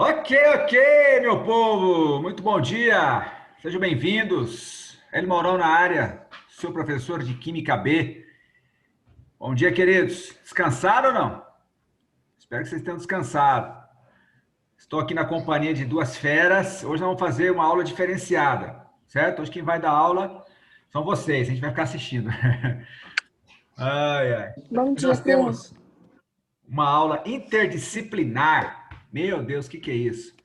Ok, meu povo! Muito bom dia! Sejam bem-vindos. Hélio Mourão na área, seu professor de Química B. Bom dia, queridos. Descansaram ou não? Espero que vocês tenham descansado. Estou aqui na companhia de duas feras. Hoje nós vamos fazer uma aula diferenciada, certo? Hoje quem vai dar aula são vocês, a gente vai ficar assistindo. Ai, ai. Bom Hoje dia, nós Fê. temos uma aula interdisciplinar. Meu Deus, o que é isso?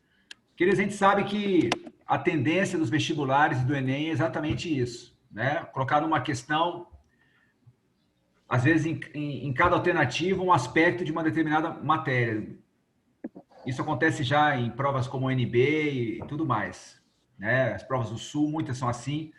Queridos, a gente sabe que a tendência dos vestibulares e do Enem é exatamente isso, né? Colocar numa questão, às vezes em cada alternativa, um aspecto de uma determinada matéria. Isso acontece já em provas como o NB e tudo mais, né? As provas do Sul, muitas são assim.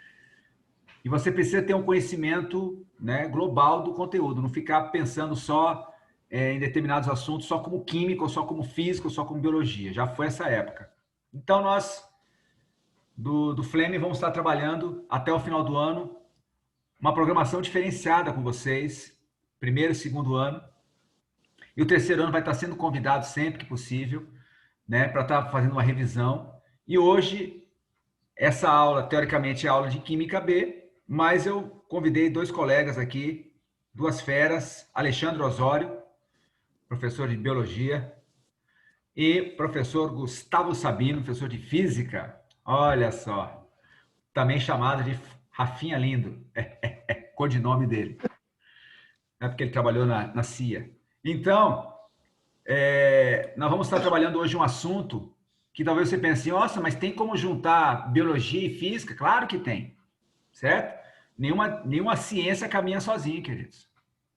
E você precisa ter um conhecimento, né, global do conteúdo, não ficar pensando só em determinados assuntos, só como química, ou só como física, ou só como biologia. Já foi essa época. Então, nós do Flame vamos estar trabalhando até o final do ano uma programação diferenciada com vocês, primeiro e segundo ano. E o terceiro ano vai estar sendo convidado sempre que possível, né, para estar fazendo uma revisão. E hoje, essa aula, teoricamente, é aula de Química B, mas eu convidei dois colegas aqui, duas feras, Alexandre Osório, professor de Biologia, e professor Gustavo Sabino, professor de Física. Olha só, também chamado de Rafinha Lindo, codinome dele, né, porque ele trabalhou na CIA. Então, nós vamos estar trabalhando hoje um assunto que talvez você pense, nossa, mas tem como juntar biologia e física? Claro que tem, certo? Nenhuma ciência caminha sozinha, queridos.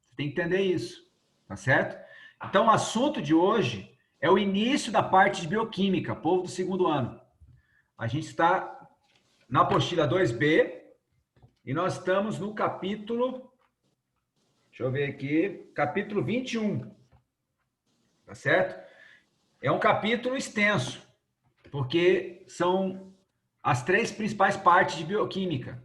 Você tem que entender isso, tá certo? Então, o assunto de hoje é o início da parte de bioquímica, povo do segundo ano. A gente está na apostila 2B e nós estamos no capítulo, deixa eu ver aqui, capítulo 21, tá certo? É um capítulo extenso, porque são as três principais partes de bioquímica: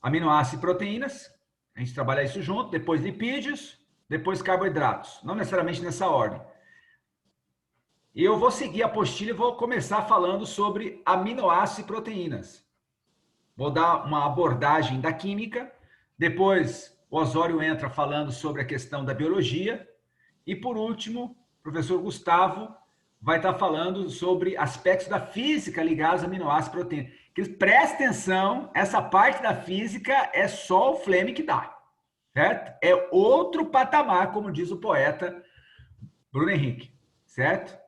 aminoácidos e proteínas, a gente trabalha isso junto, depois lipídios, depois carboidratos, não necessariamente nessa ordem. E eu vou seguir a apostila e vou começar falando sobre aminoácidos e proteínas. Vou dar uma abordagem da química, depois o Osório entra falando sobre a questão da biologia, e por último, o professor Gustavo vai estar falando sobre aspectos da física ligados a aminoácidos e proteínas. Presta atenção, essa parte da física é só o Flame que dá, certo? É outro patamar, como diz o poeta Bruno Henrique, certo?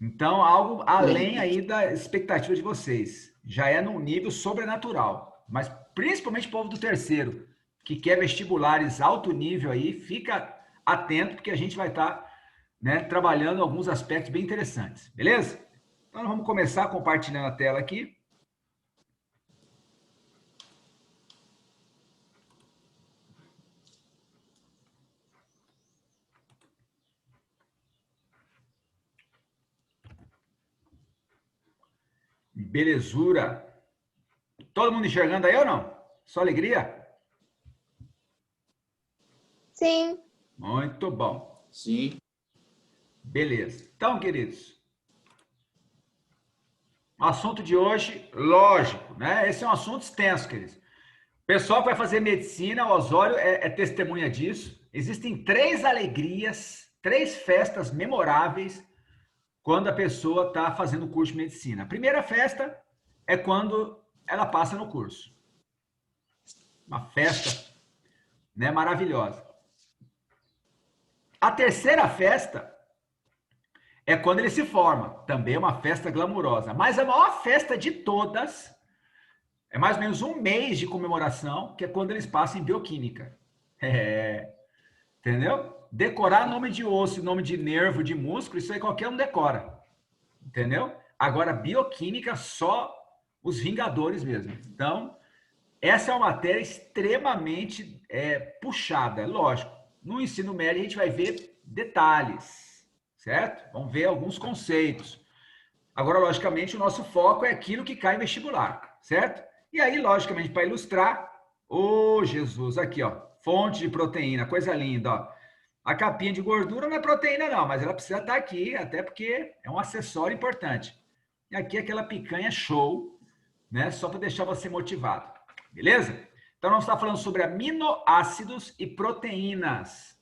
Então, algo além aí da expectativa de vocês. Já é num nível sobrenatural. Mas principalmente o povo do terceiro, que quer vestibulares alto nível aí, fica atento, porque a gente vai estar, né, trabalhando alguns aspectos bem interessantes. Beleza? Então, vamos começar compartilhando a tela aqui. Belezura. Todo mundo enxergando aí ou não? Só alegria? Sim. Muito bom. Sim. Beleza. Então, queridos, o assunto de hoje, lógico, né? Esse é um assunto extenso, queridos. O pessoal que vai fazer medicina, o Osório é testemunha disso. Existem três alegrias, três festas memoráveis quando a pessoa está fazendo o curso de medicina. A primeira festa é quando ela passa no curso. Uma festa, né, maravilhosa. A terceira festa é quando ele se forma. Também é uma festa glamurosa. Mas a maior festa de todas é mais ou menos um mês de comemoração, que é quando eles passam em bioquímica. Entendeu? Decorar nome de osso, nome de nervo, de músculo, isso aí qualquer um decora. Entendeu? Agora, bioquímica, só os vingadores mesmo. Então, essa é uma matéria extremamente puxada, lógico. No ensino médio, a gente vai ver detalhes, certo? Vamos ver alguns conceitos. Agora, logicamente, o nosso foco é aquilo que cai em vestibular, certo? E aí, logicamente, para ilustrar, Jesus, aqui, ó, fonte de proteína, coisa linda, ó. A capinha de gordura não é proteína não, mas ela precisa estar aqui, até porque é um acessório importante. E aqui aquela picanha show, né? Só para deixar você motivado, beleza? Então, nós estamos falando sobre aminoácidos e proteínas.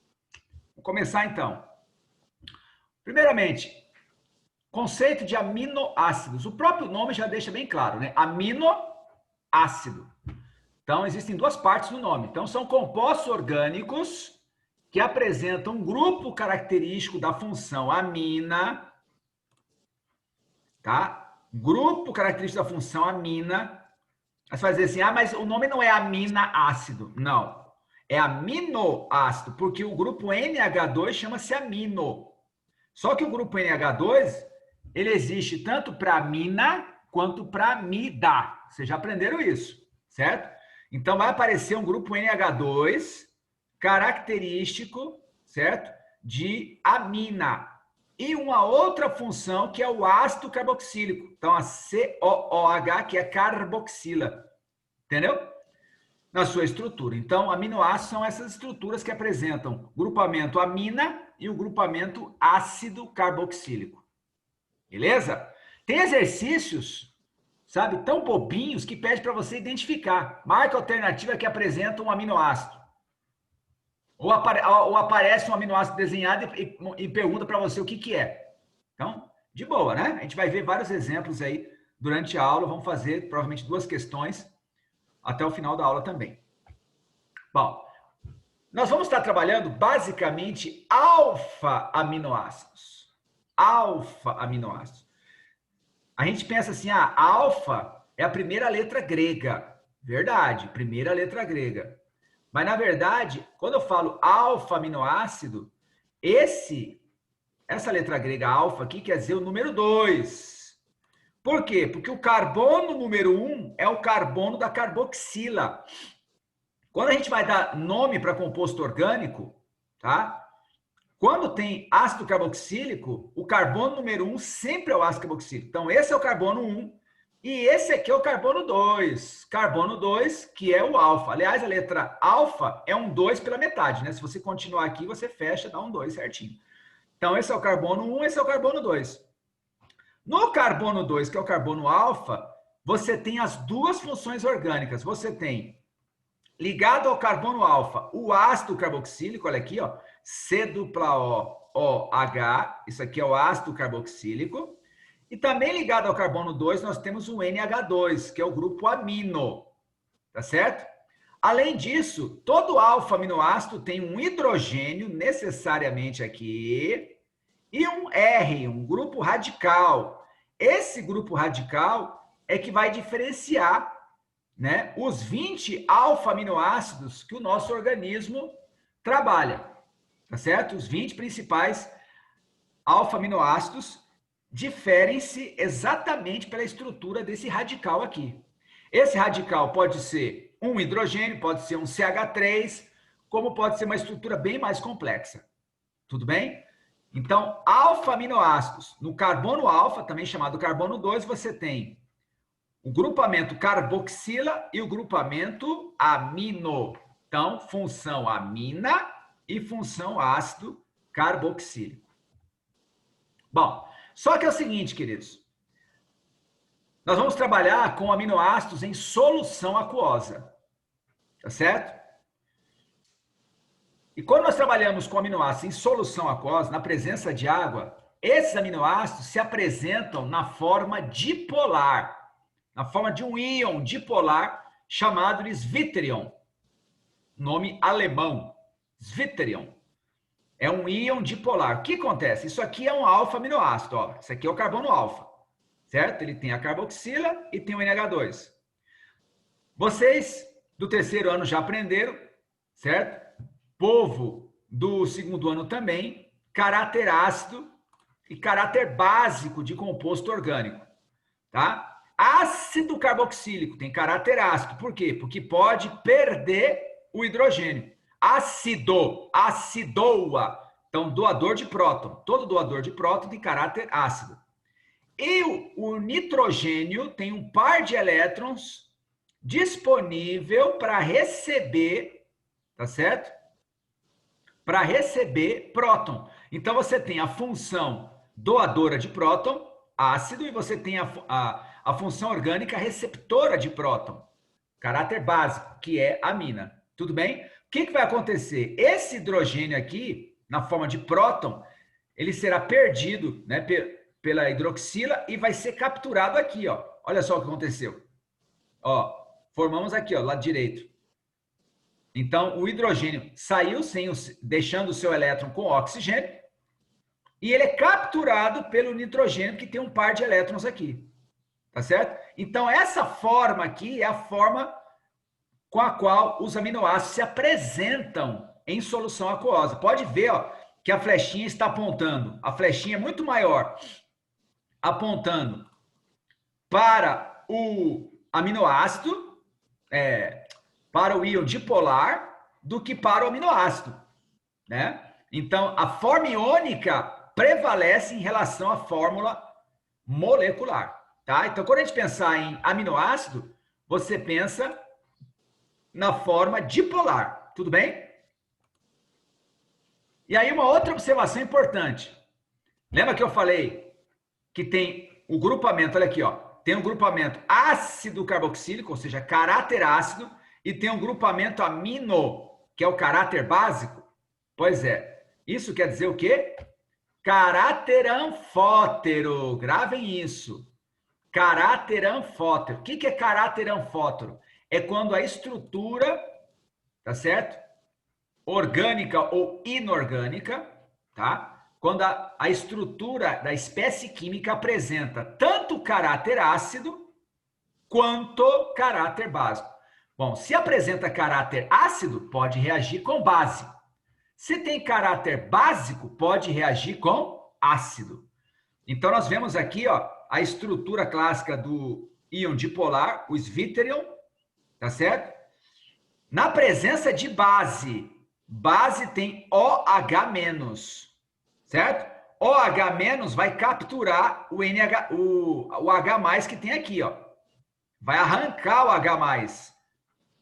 Vamos começar então. Primeiramente, conceito de aminoácidos. O próprio nome já deixa bem claro, né? Aminoácido. Então, existem duas partes no nome. Então, são compostos orgânicos que apresentam um grupo característico da função amina, tá? Grupo característico da função amina. Você vai dizer assim, ah, mas o nome não é aminoácido. Não, é aminoácido, porque o grupo NH2 chama-se amino. Só que o grupo NH2, ele existe tanto para amina quanto para amida. Vocês já aprenderam isso, certo? Então, vai aparecer um grupo NH2 característico, certo? De amina. E uma outra função que é o ácido carboxílico. Então, a COOH, que é carboxila. Entendeu? Na sua estrutura. Então, aminoácidos são essas estruturas que apresentam o grupamento amina e o grupamento ácido carboxílico. Beleza? Tem exercícios, sabe, tão bobinhos que pede para você identificar. Marca alternativa que apresenta um aminoácido. Ou aparece um aminoácido desenhado e pergunta para você o que é. Então, de boa, né? A gente vai ver vários exemplos aí durante a aula. Vamos fazer provavelmente 2 questões até o final da aula também. Bom, nós vamos estar trabalhando basicamente alfa-aminoácidos. Alfa-aminoácidos. A gente pensa assim, ah, alfa é a primeira letra grega. Verdade, primeira letra grega. Mas, na verdade, quando eu falo alfa-aminoácido, essa letra grega alfa aqui quer dizer o número 2. Por quê? Porque o carbono número 1 é o carbono da carboxila. Quando a gente vai dar nome para composto orgânico, tá? Quando tem ácido carboxílico, o carbono número 1 sempre é o ácido carboxílico. Então, esse é o carbono 1 e esse aqui é o carbono 2. Carbono 2, que é o alfa. Aliás, a letra alfa é um 2 pela metade, né? Se você continuar aqui, você fecha, dá um 2 certinho. Então, esse é o carbono 1, esse é o carbono 2. No carbono 2, que é o carbono alfa, você tem as duas funções orgânicas. Você tem, ligado ao carbono alfa, o ácido carboxílico, olha aqui, ó, C-O-O-H, isso aqui é o ácido carboxílico. E também ligado ao carbono 2, nós temos o NH2, que é o grupo amino, tá certo? Além disso, todo alfa-aminoácido tem um hidrogênio necessariamente aqui e um R, um grupo radical. Esse grupo radical é que vai diferenciar, né, os 20 alfa-aminoácidos que o nosso organismo trabalha, tá certo? Os 20 principais alfa-aminoácidos diferem-se exatamente pela estrutura desse radical aqui. Esse radical pode ser um hidrogênio, pode ser um CH3, como pode ser uma estrutura bem mais complexa. Tudo bem? Então, alfa-aminoácidos. No carbono alfa, também chamado carbono 2, você tem o grupamento carboxila e o grupamento amino. Então, função amina e função ácido carboxílico. Bom, só que é o seguinte, queridos. Nós vamos trabalhar com aminoácidos em solução aquosa. Tá certo? E quando nós trabalhamos com aminoácidos em solução aquosa, na presença de água, esses aminoácidos se apresentam na forma dipolar, na forma de um íon dipolar chamado de zwitterion. Nome alemão, zwitterion. É um íon dipolar. O que acontece? Isso aqui é um alfa-aminoácido, ó. Isso aqui é o carbono alfa, certo? Ele tem a carboxila e tem o NH2. Vocês do terceiro ano já aprenderam, certo? Povo do segundo ano também, caráter ácido e caráter básico de composto orgânico, tá? Ácido carboxílico tem caráter ácido. Por quê? Porque pode perder o hidrogênio. Ácido, acidoa. Então, doador de próton. Todo doador de próton tem caráter ácido. E o nitrogênio tem um par de elétrons disponível para receber, tá certo? para receber próton. Então, você tem a função doadora de próton, ácido, e você tem a função orgânica receptora de próton, caráter básico, que é amina. Tudo bem? O que vai acontecer? Esse hidrogênio aqui, na forma de próton, ele será perdido, né, pela hidroxila e vai ser capturado aqui, ó. Olha só o que aconteceu. Ó, formamos aqui, ó, lado direito. Então, o hidrogênio saiu deixando o seu elétron com oxigênio e ele é capturado pelo nitrogênio, que tem um par de elétrons aqui. Tá certo? Então, essa forma aqui é a forma com a qual os aminoácidos se apresentam em solução aquosa. Pode ver, ó, que a flechinha está apontando. A flechinha é muito maior, apontando para o aminoácido, para o íon dipolar, do que para o aminoácido, né? Então, a forma iônica prevalece em relação à fórmula molecular, tá? Então, quando a gente pensar em aminoácido, você pensa na forma dipolar, tudo bem? E aí, uma outra observação importante. Lembra que eu falei que tem o grupamento, olha aqui, ó, tem um grupamento ácido carboxílico, ou seja, caráter ácido, e tem um grupamento amino, que é o caráter básico? Pois é. Isso quer dizer o quê? Caráter anfótero. Gravem isso. Caráter anfótero. O que é caráter anfótero? É quando a estrutura, tá certo? Orgânica ou inorgânica, tá? Quando a estrutura da espécie química apresenta tanto caráter ácido quanto caráter básico. Bom, se apresenta caráter ácido, pode reagir com base. Se tem caráter básico, pode reagir com ácido. Então, nós vemos aqui, ó, a estrutura clássica do íon dipolar, o Zwitterion, tá certo? Na presença de base, base tem OH-, certo? OH- vai capturar o H+ que tem aqui, ó. Vai arrancar o H+,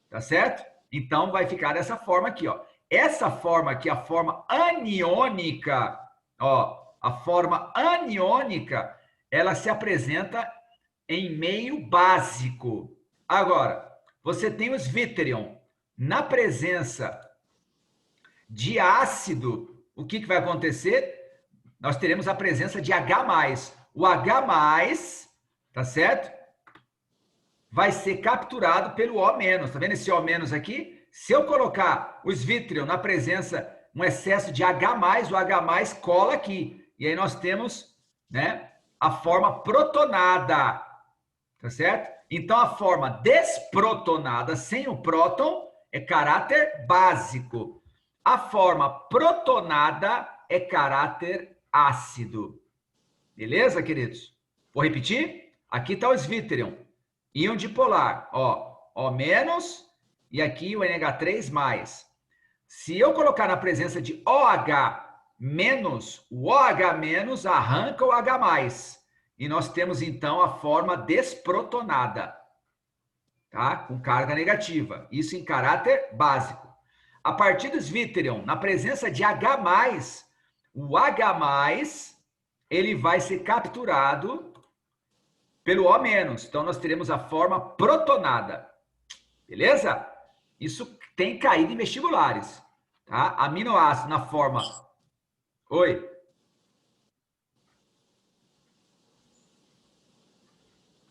tá certo? Então, vai ficar dessa forma aqui, ó. Essa forma aqui, a forma aniônica, ó, a forma aniônica, ela se apresenta em meio básico. Agora, você tem o Zwitterion. Na presença de ácido, o que vai acontecer? Nós teremos a presença de H+. O H+, tá certo? Vai ser capturado pelo O-. Tá vendo esse O- aqui? Se eu colocar o Zwitterion na presença, um excesso de H+, o H+ cola aqui. E aí nós temos, né, a forma protonada, tá certo? Então, a forma desprotonada, sem o próton, é caráter básico. A forma protonada é caráter ácido. Beleza, queridos? Vou repetir? Aqui está o Zwitterion. Íon dipolar, ó, O- e aqui o NH3+. Se eu colocar na presença de OH-, o OH- arranca o H+. E nós temos, então, a forma desprotonada, tá? Com carga negativa. Isso em caráter básico. A partir do Zwitterion, na presença de H+, o H+, ele vai ser capturado pelo O-. Então, nós teremos a forma protonada. Beleza? Isso tem caído em vestibulares. Tá? Aminoácido na forma... Oi?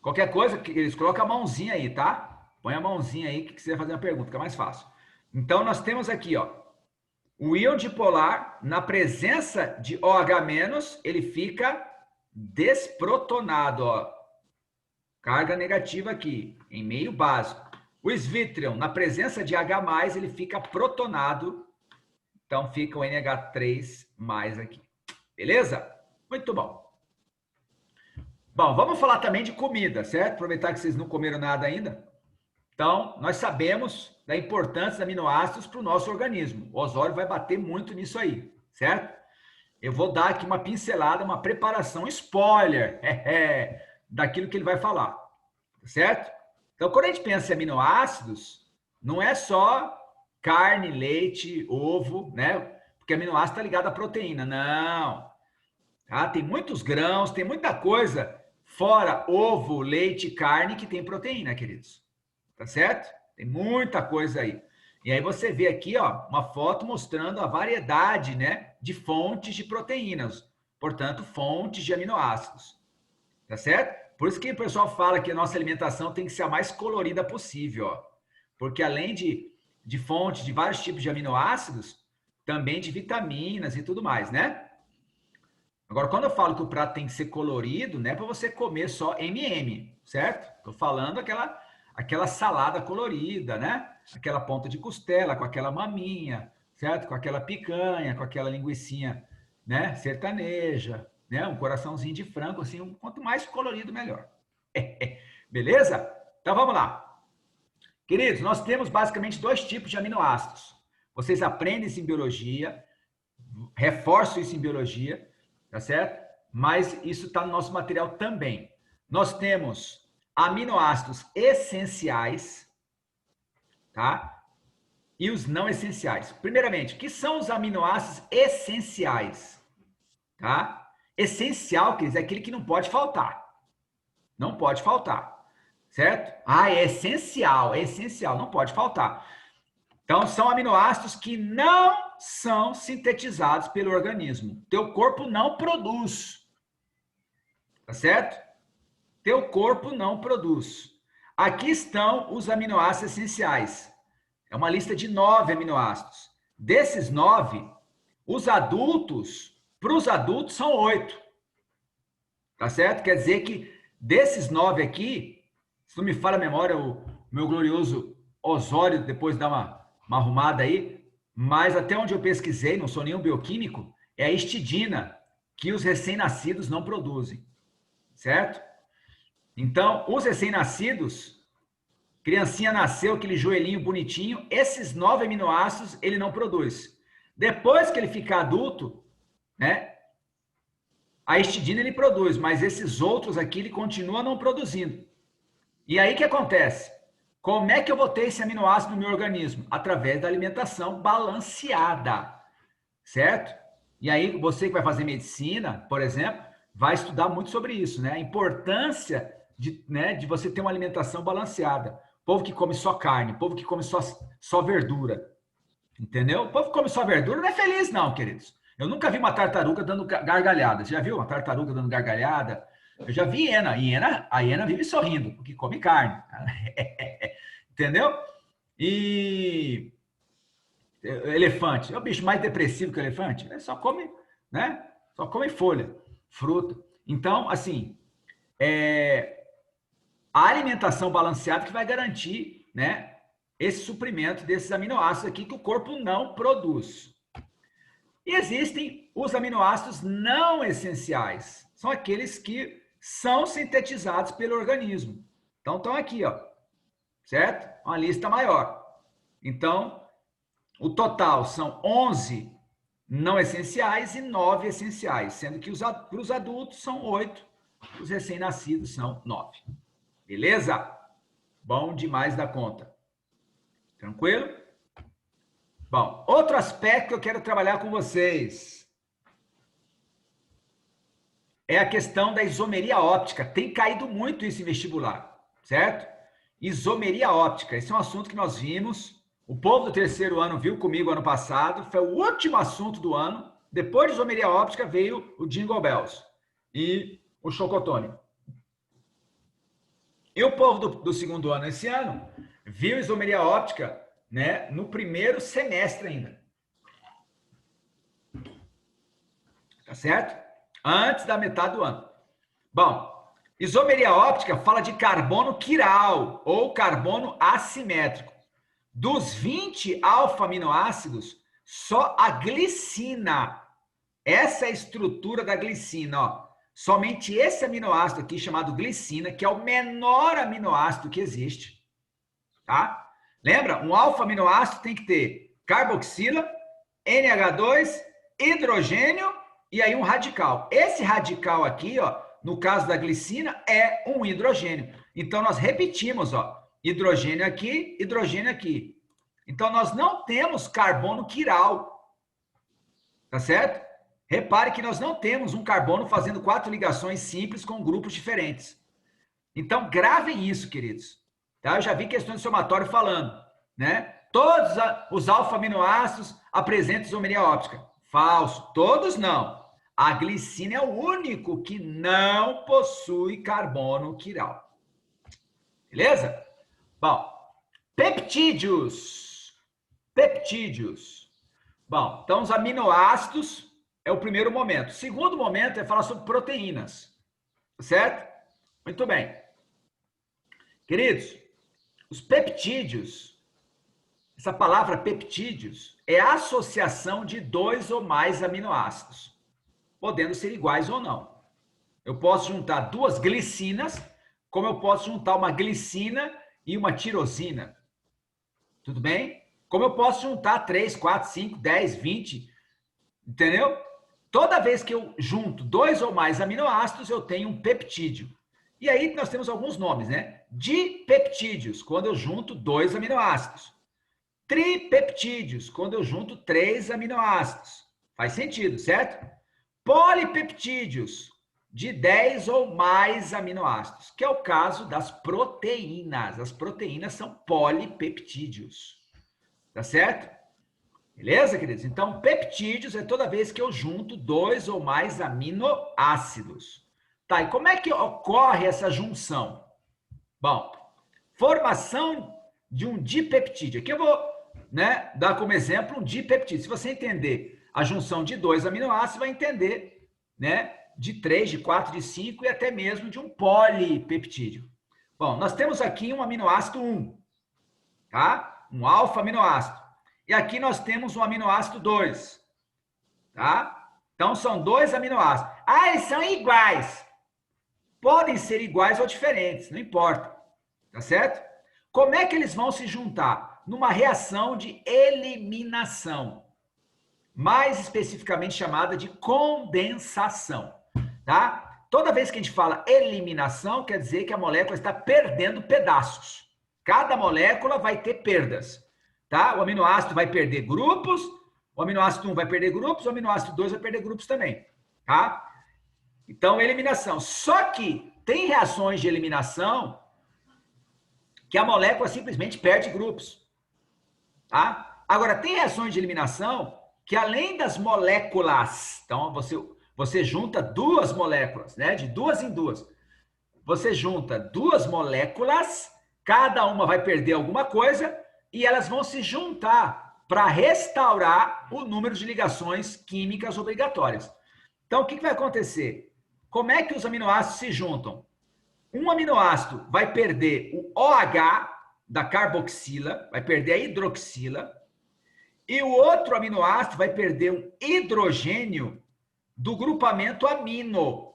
Qualquer coisa, eles colocam a mãozinha aí, tá? Põe a mãozinha aí que quiser fazer uma pergunta, fica mais fácil. Então, nós temos aqui, ó, o íon dipolar, na presença de OH-, ele fica desprotonado, ó. Carga negativa aqui, em meio básico. O Zwitterion, na presença de H+, ele fica protonado. Então, fica o NH3+ aqui. Beleza? Muito bom. Bom, vamos falar também de comida, certo? Aproveitar que vocês não comeram nada ainda. Então, nós sabemos da importância dos aminoácidos para o nosso organismo. O Osório vai bater muito nisso aí, certo? Eu vou dar aqui uma pincelada, uma preparação, spoiler, daquilo que ele vai falar, certo? Então, quando a gente pensa em aminoácidos, não é só carne, leite, ovo, né? porque aminoácido está ligado à proteína. Não. Tá? Tem muitos grãos, tem muita coisa, fora ovo, leite, carne, que tem proteína, queridos. Tá certo? Tem muita coisa aí. E aí você vê aqui, ó, uma foto mostrando a variedade, né, de fontes de proteínas. Portanto, fontes de aminoácidos. Tá certo? Por isso que o pessoal fala que a nossa alimentação tem que ser a mais colorida possível, ó. Porque além de fontes de vários tipos de aminoácidos, também de vitaminas e tudo mais, né? Agora, quando eu falo que o prato tem que ser colorido, não é para você comer só M&M, certo? Estou falando aquela salada colorida, né? Aquela ponta de costela com aquela maminha, certo? Com aquela picanha, com aquela linguicinha, né? Sertaneja, né? Um coraçãozinho de frango, assim, quanto mais colorido, melhor. Beleza? Então, vamos lá. Queridos, nós temos basicamente dois tipos de aminoácidos. Vocês aprendem isso em biologia, reforço isso em biologia, tá certo? Mas isso está no nosso material também. Nós temos aminoácidos essenciais, tá? E os não essenciais. Primeiramente, o que são os aminoácidos essenciais? Tá? Essencial, quer dizer, é aquele que não pode faltar. Não pode faltar. Certo? Ah, é essencial, não pode faltar. Então, são aminoácidos que não são sintetizados pelo organismo. Teu corpo não produz. Tá certo? Teu corpo não produz. Aqui estão os aminoácidos essenciais. É uma lista de 9 aminoácidos. Desses 9, para os adultos, são 8. Tá certo? Quer dizer que desses 9 aqui, se não me falha a memória, o meu glorioso Osório depois dá uma arrumada aí, mas até onde eu pesquisei, não sou nenhum bioquímico, é a histidina, que os recém-nascidos não produzem, certo? Então, os recém-nascidos, criancinha nasceu, aquele joelhinho bonitinho, esses 9 aminoácidos ele não produz. Depois que ele ficar adulto, né, a histidina ele produz, mas esses outros aqui ele continua não produzindo. E aí o que acontece? Como é que eu vou ter esse aminoácido no meu organismo? Através da alimentação balanceada, certo? E aí você que vai fazer medicina, por exemplo, vai estudar muito sobre isso, né? A importância de você ter uma alimentação balanceada. Povo que come só carne, povo que come só verdura, entendeu? O povo que come só verdura não é feliz não, queridos. Eu nunca vi uma tartaruga dando gargalhada. Você já viu uma tartaruga dando gargalhada? Eu já vi hiena. A hiena vive sorrindo, porque come carne. Entendeu? E elefante. É o bicho mais depressivo que o elefante. Ele só come, né? Só come folha, fruta. Então, assim, a alimentação balanceada que vai garantir, né, esse suprimento desses aminoácidos aqui que o corpo não produz. E existem os aminoácidos não essenciais. São aqueles que são sintetizados pelo organismo. Então, estão aqui, ó. Certo? Uma lista maior. Então, o total são 11 não essenciais e 9 essenciais, sendo que para os adultos são 8, os recém-nascidos são 9. Beleza? Bom demais da conta. Tranquilo? Bom, outro aspecto que eu quero trabalhar com vocês é a questão da isomeria óptica. Tem caído muito isso em vestibular, certo? Isomeria óptica, esse é um assunto que nós vimos, o povo do terceiro ano viu comigo ano passado, foi o último assunto do ano, depois de isomeria óptica veio o Jingle Bells e o Chocotone. E o povo do segundo ano esse ano viu isomeria óptica, né, no primeiro semestre ainda. Tá certo? Antes da metade do ano. Bom, isomeria óptica fala de carbono quiral ou carbono assimétrico. Dos 20 alfa-aminoácidos, só a glicina, essa é a estrutura da glicina, ó. Somente esse aminoácido aqui, chamado glicina, que é o menor aminoácido que existe, tá? Lembra? Um alfa-aminoácido tem que ter carboxila, NH2, hidrogênio e aí um radical. Esse radical aqui, ó, no caso da glicina, é um hidrogênio. Então, nós repetimos, ó, hidrogênio aqui, hidrogênio aqui. Então, nós não temos carbono quiral. Tá certo? Repare que nós não temos um carbono fazendo 4 ligações simples com grupos diferentes. Então, gravem isso, queridos. Tá? Eu já vi questões de somatório falando, né? Todos os alfa-aminoácidos apresentam isomeria óptica. Falso. Todos não. A glicina é o único que não possui carbono quiral. Beleza? Bom, peptídeos. Peptídeos. Bom, então os aminoácidos é o primeiro momento. O segundo momento é falar sobre proteínas. Certo? Muito bem. Queridos, os peptídeos, essa palavra peptídeos é a associação de 2 ou mais aminoácidos, podendo ser iguais ou não. Eu posso juntar 2 glicinas, como eu posso juntar uma glicina e uma tirosina. Tudo bem? Como eu posso juntar 3, 4, 5, 10, 20, entendeu? Toda vez que eu junto 2 ou mais aminoácidos, eu tenho um peptídeo. E aí nós temos alguns nomes, né? Dipeptídeos, quando eu junto 2 aminoácidos. Tripeptídeos, quando eu junto 3 aminoácidos. Faz sentido, certo? Polipeptídeos, de 10 ou mais aminoácidos, que é o caso das proteínas. As proteínas são polipeptídeos. Tá certo? Beleza, queridos? Então, peptídeos é toda vez que eu junto 2 ou mais aminoácidos. Tá, e como é que ocorre essa junção? Bom, formação de um dipeptídeo. Aqui eu vou, né, dar como exemplo um dipeptídeo. Se você entender a junção de 2 aminoácidos, vai entender, né, de 3, de 4, de 5 e até mesmo de um polipeptídeo. Bom, nós temos aqui um aminoácido 1, tá? Um alfa-aminoácido. E aqui nós temos um aminoácido 2, tá? Então, são 2 aminoácidos. Ah, eles são iguais. Podem ser iguais ou diferentes, não importa. Tá certo? Como é que eles vão se juntar? Numa reação de eliminação, mais especificamente chamada de condensação, tá? Toda vez que a gente fala eliminação, quer dizer que a molécula está perdendo pedaços. Cada molécula vai ter perdas, tá? O aminoácido vai perder grupos, o aminoácido 1 vai perder grupos, o aminoácido 2 vai perder grupos também, tá? Então, eliminação. Só que tem reações de eliminação que a molécula simplesmente perde grupos, tá? Agora, tem reações de eliminação que além das moléculas, então você junta 2 moléculas, né? De 2 em 2. Você junta 2 moléculas, cada uma vai perder alguma coisa e elas vão se juntar para restaurar o número de ligações químicas obrigatórias. Então, o que vai acontecer? Como é que os aminoácidos se juntam? Um aminoácido vai perder o OH da carboxila, vai perder a hidroxila, e o outro aminoácido vai perder um hidrogênio do grupamento amino.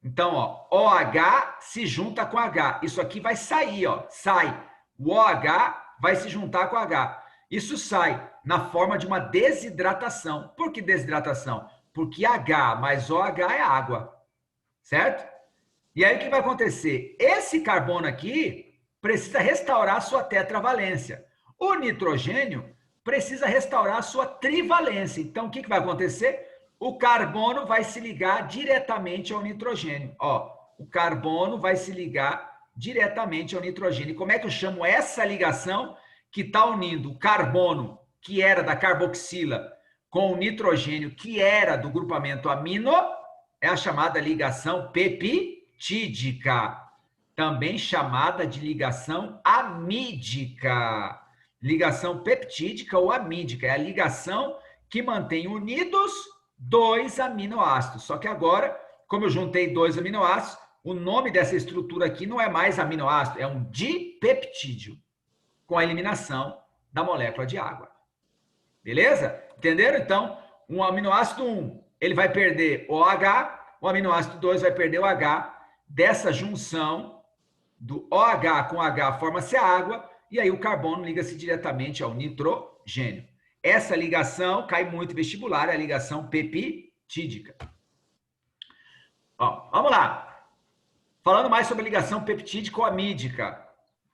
Então, ó, OH se junta com H. Isso aqui vai sair, ó, sai. O OH vai se juntar com H. Isso sai na forma de uma desidratação. Por que desidratação? Porque H mais OH é água, certo? E aí o que vai acontecer? Esse carbono aqui precisa restaurar sua tetravalência. O nitrogênio precisa restaurar sua trivalência. Então o que vai acontecer? O carbono vai se ligar diretamente ao nitrogênio. Ó, o carbono vai se ligar diretamente ao nitrogênio. E como é que eu chamo essa ligação que está unindo o carbono, que era da carboxila, com o nitrogênio, que era do grupamento amino? É a chamada ligação peptídica, também chamada de ligação amídica. Ligação peptídica ou amídica é a ligação que mantém unidos 2 aminoácidos. Só que agora, como eu juntei 2 aminoácidos, o nome dessa estrutura aqui não é mais aminoácido, é um dipeptídeo, com a eliminação da molécula de água. Beleza? Entenderam? Então, um aminoácido 1, ele vai perder o OH, o aminoácido 2 vai perder o H. Dessa junção do OH com H forma-se a água, e aí o carbono liga-se diretamente ao nitrogênio. Essa ligação cai muito em vestibular, é a ligação peptídica. Ó, vamos lá. Falando mais sobre a ligação peptídica ou amídica,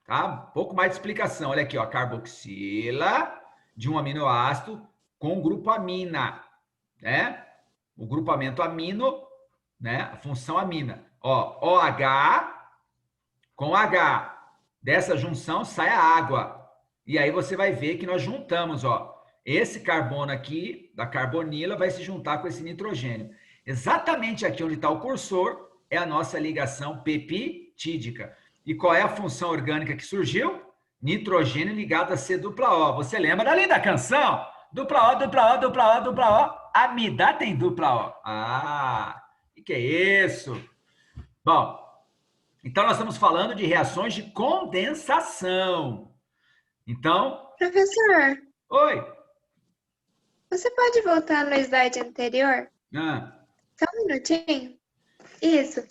tá? Um pouco mais de explicação. Olha aqui, ó, carboxila de um aminoácido com o grupo amina, né? O grupamento amino, né? A função amina. Ó, OH com H. Dessa junção sai a água. E aí você vai ver que nós juntamos, ó. Esse carbono aqui, da carbonila, vai se juntar com esse nitrogênio. Exatamente aqui onde está o cursor é a nossa ligação peptídica. E qual é a função orgânica que surgiu? Nitrogênio ligado a C dupla O. Você lembra ali da canção? Dupla O, dupla O, dupla O, dupla O. Amida tem dupla O. Ah, o que é isso? Bom, então nós estamos falando de reações de condensação. Então... Professor, Oi. você pode voltar no slide anterior? Só um minutinho. Isso.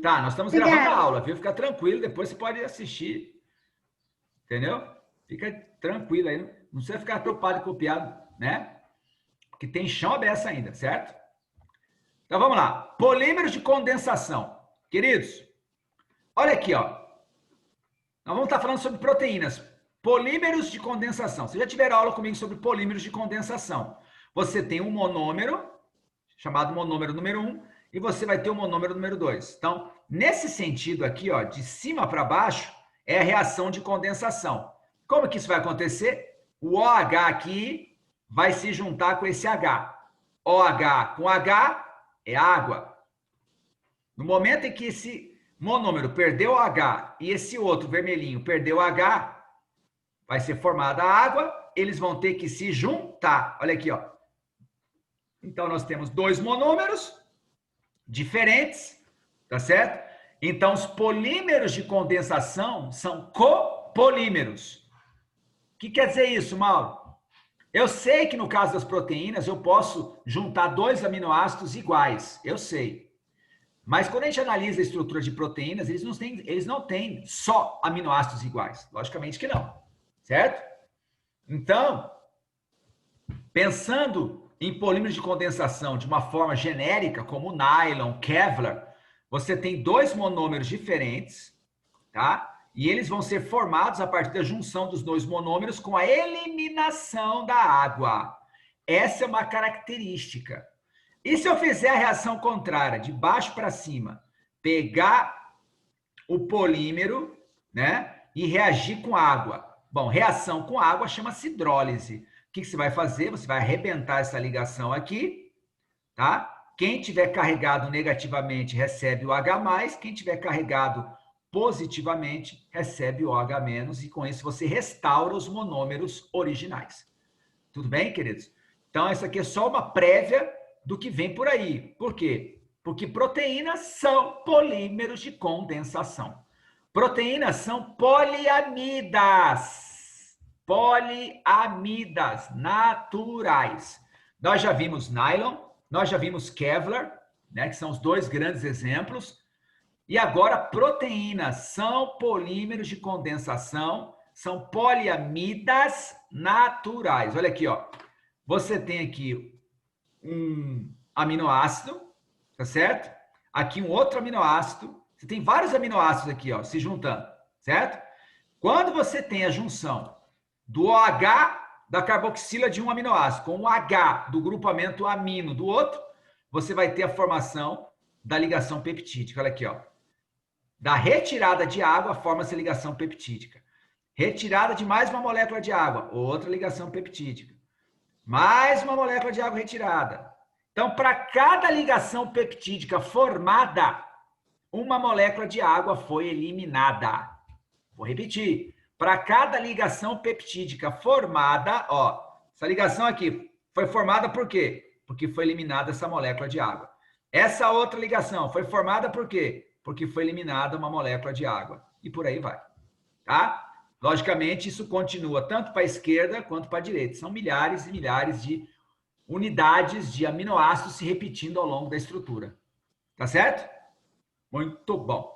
Tá, nós estamos gravando a aula, viu? Fica tranquilo, depois você pode assistir. Entendeu? Fica tranquilo aí. Não precisa ficar preocupado e copiado, né? Porque tem chão aberto ainda, certo? Então vamos lá. Polímeros de condensação. Queridos, olha aqui, ó. Nós vamos estar falando sobre proteínas. Polímeros de condensação. Vocês já tiveram aula comigo sobre polímeros de condensação. Você tem um monômero, chamado monômero número 1, e você vai ter o monômero número 2. Então, nesse sentido aqui, ó, de cima para baixo, é a reação de condensação. Como que isso vai acontecer? O OH aqui vai se juntar com esse H. OH com H é água. No momento em que esse monômero perdeu o H e esse outro vermelhinho perdeu o H, vai ser formada a água, eles vão ter que se juntar. Olha aqui, ó. Então, nós temos dois monômeros diferentes, tá certo? Então, os polímeros de condensação são copolímeros. O que quer dizer isso, Mauro? Eu sei que no caso das proteínas, eu posso juntar dois aminoácidos iguais. Eu sei. Mas quando a gente analisa a estrutura de proteínas, eles não têm só aminoácidos iguais. Logicamente que não. Certo? Então, pensando em polímeros de condensação de uma forma genérica, como nylon, Kevlar, você tem dois monômeros diferentes, tá? E eles vão ser formados a partir da junção dos dois monômeros com a eliminação da água. Essa é uma característica. E se eu fizer a reação contrária, de baixo para cima, pegar o polímero, né, e reagir com água? Bom, reação com água chama-se hidrólise. O que você vai fazer? Você vai arrebentar essa ligação aqui, tá? Quem tiver carregado negativamente recebe o H+, quem tiver carregado positivamente recebe o OH-, e com isso você restaura os monômeros originais. Tudo bem, queridos? Então, isso aqui é só uma prévia do que vem por aí. Por quê? Porque proteínas são polímeros de condensação. Proteínas são poliamidas. Poliamidas naturais. Nós já vimos nylon, nós já vimos Kevlar, né, que são os dois grandes exemplos. E agora, proteínas são polímeros de condensação, são poliamidas naturais. Olha aqui, ó. Você tem aqui um aminoácido, tá certo? Aqui um outro aminoácido. Você tem vários aminoácidos aqui, ó, se juntando, certo? Quando você tem a junção do OH da carboxila de um aminoácido com o H do grupamento amino do outro, você vai ter a formação da ligação peptídica. Olha aqui, ó. Da retirada de água, forma-se a ligação peptídica. Retirada de mais uma molécula de água, outra ligação peptídica. Mais uma molécula de água retirada. Então, para cada ligação peptídica formada, uma molécula de água foi eliminada. Vou repetir. Para cada ligação peptídica formada, ó, essa ligação aqui foi formada por quê? Porque foi eliminada essa molécula de água. Essa outra ligação foi formada por quê? Porque foi eliminada uma molécula de água. E por aí vai. Tá? Logicamente, isso continua tanto para a esquerda quanto para a direita. São milhares e milhares de unidades de aminoácidos se repetindo ao longo da estrutura. Tá certo? Muito bom.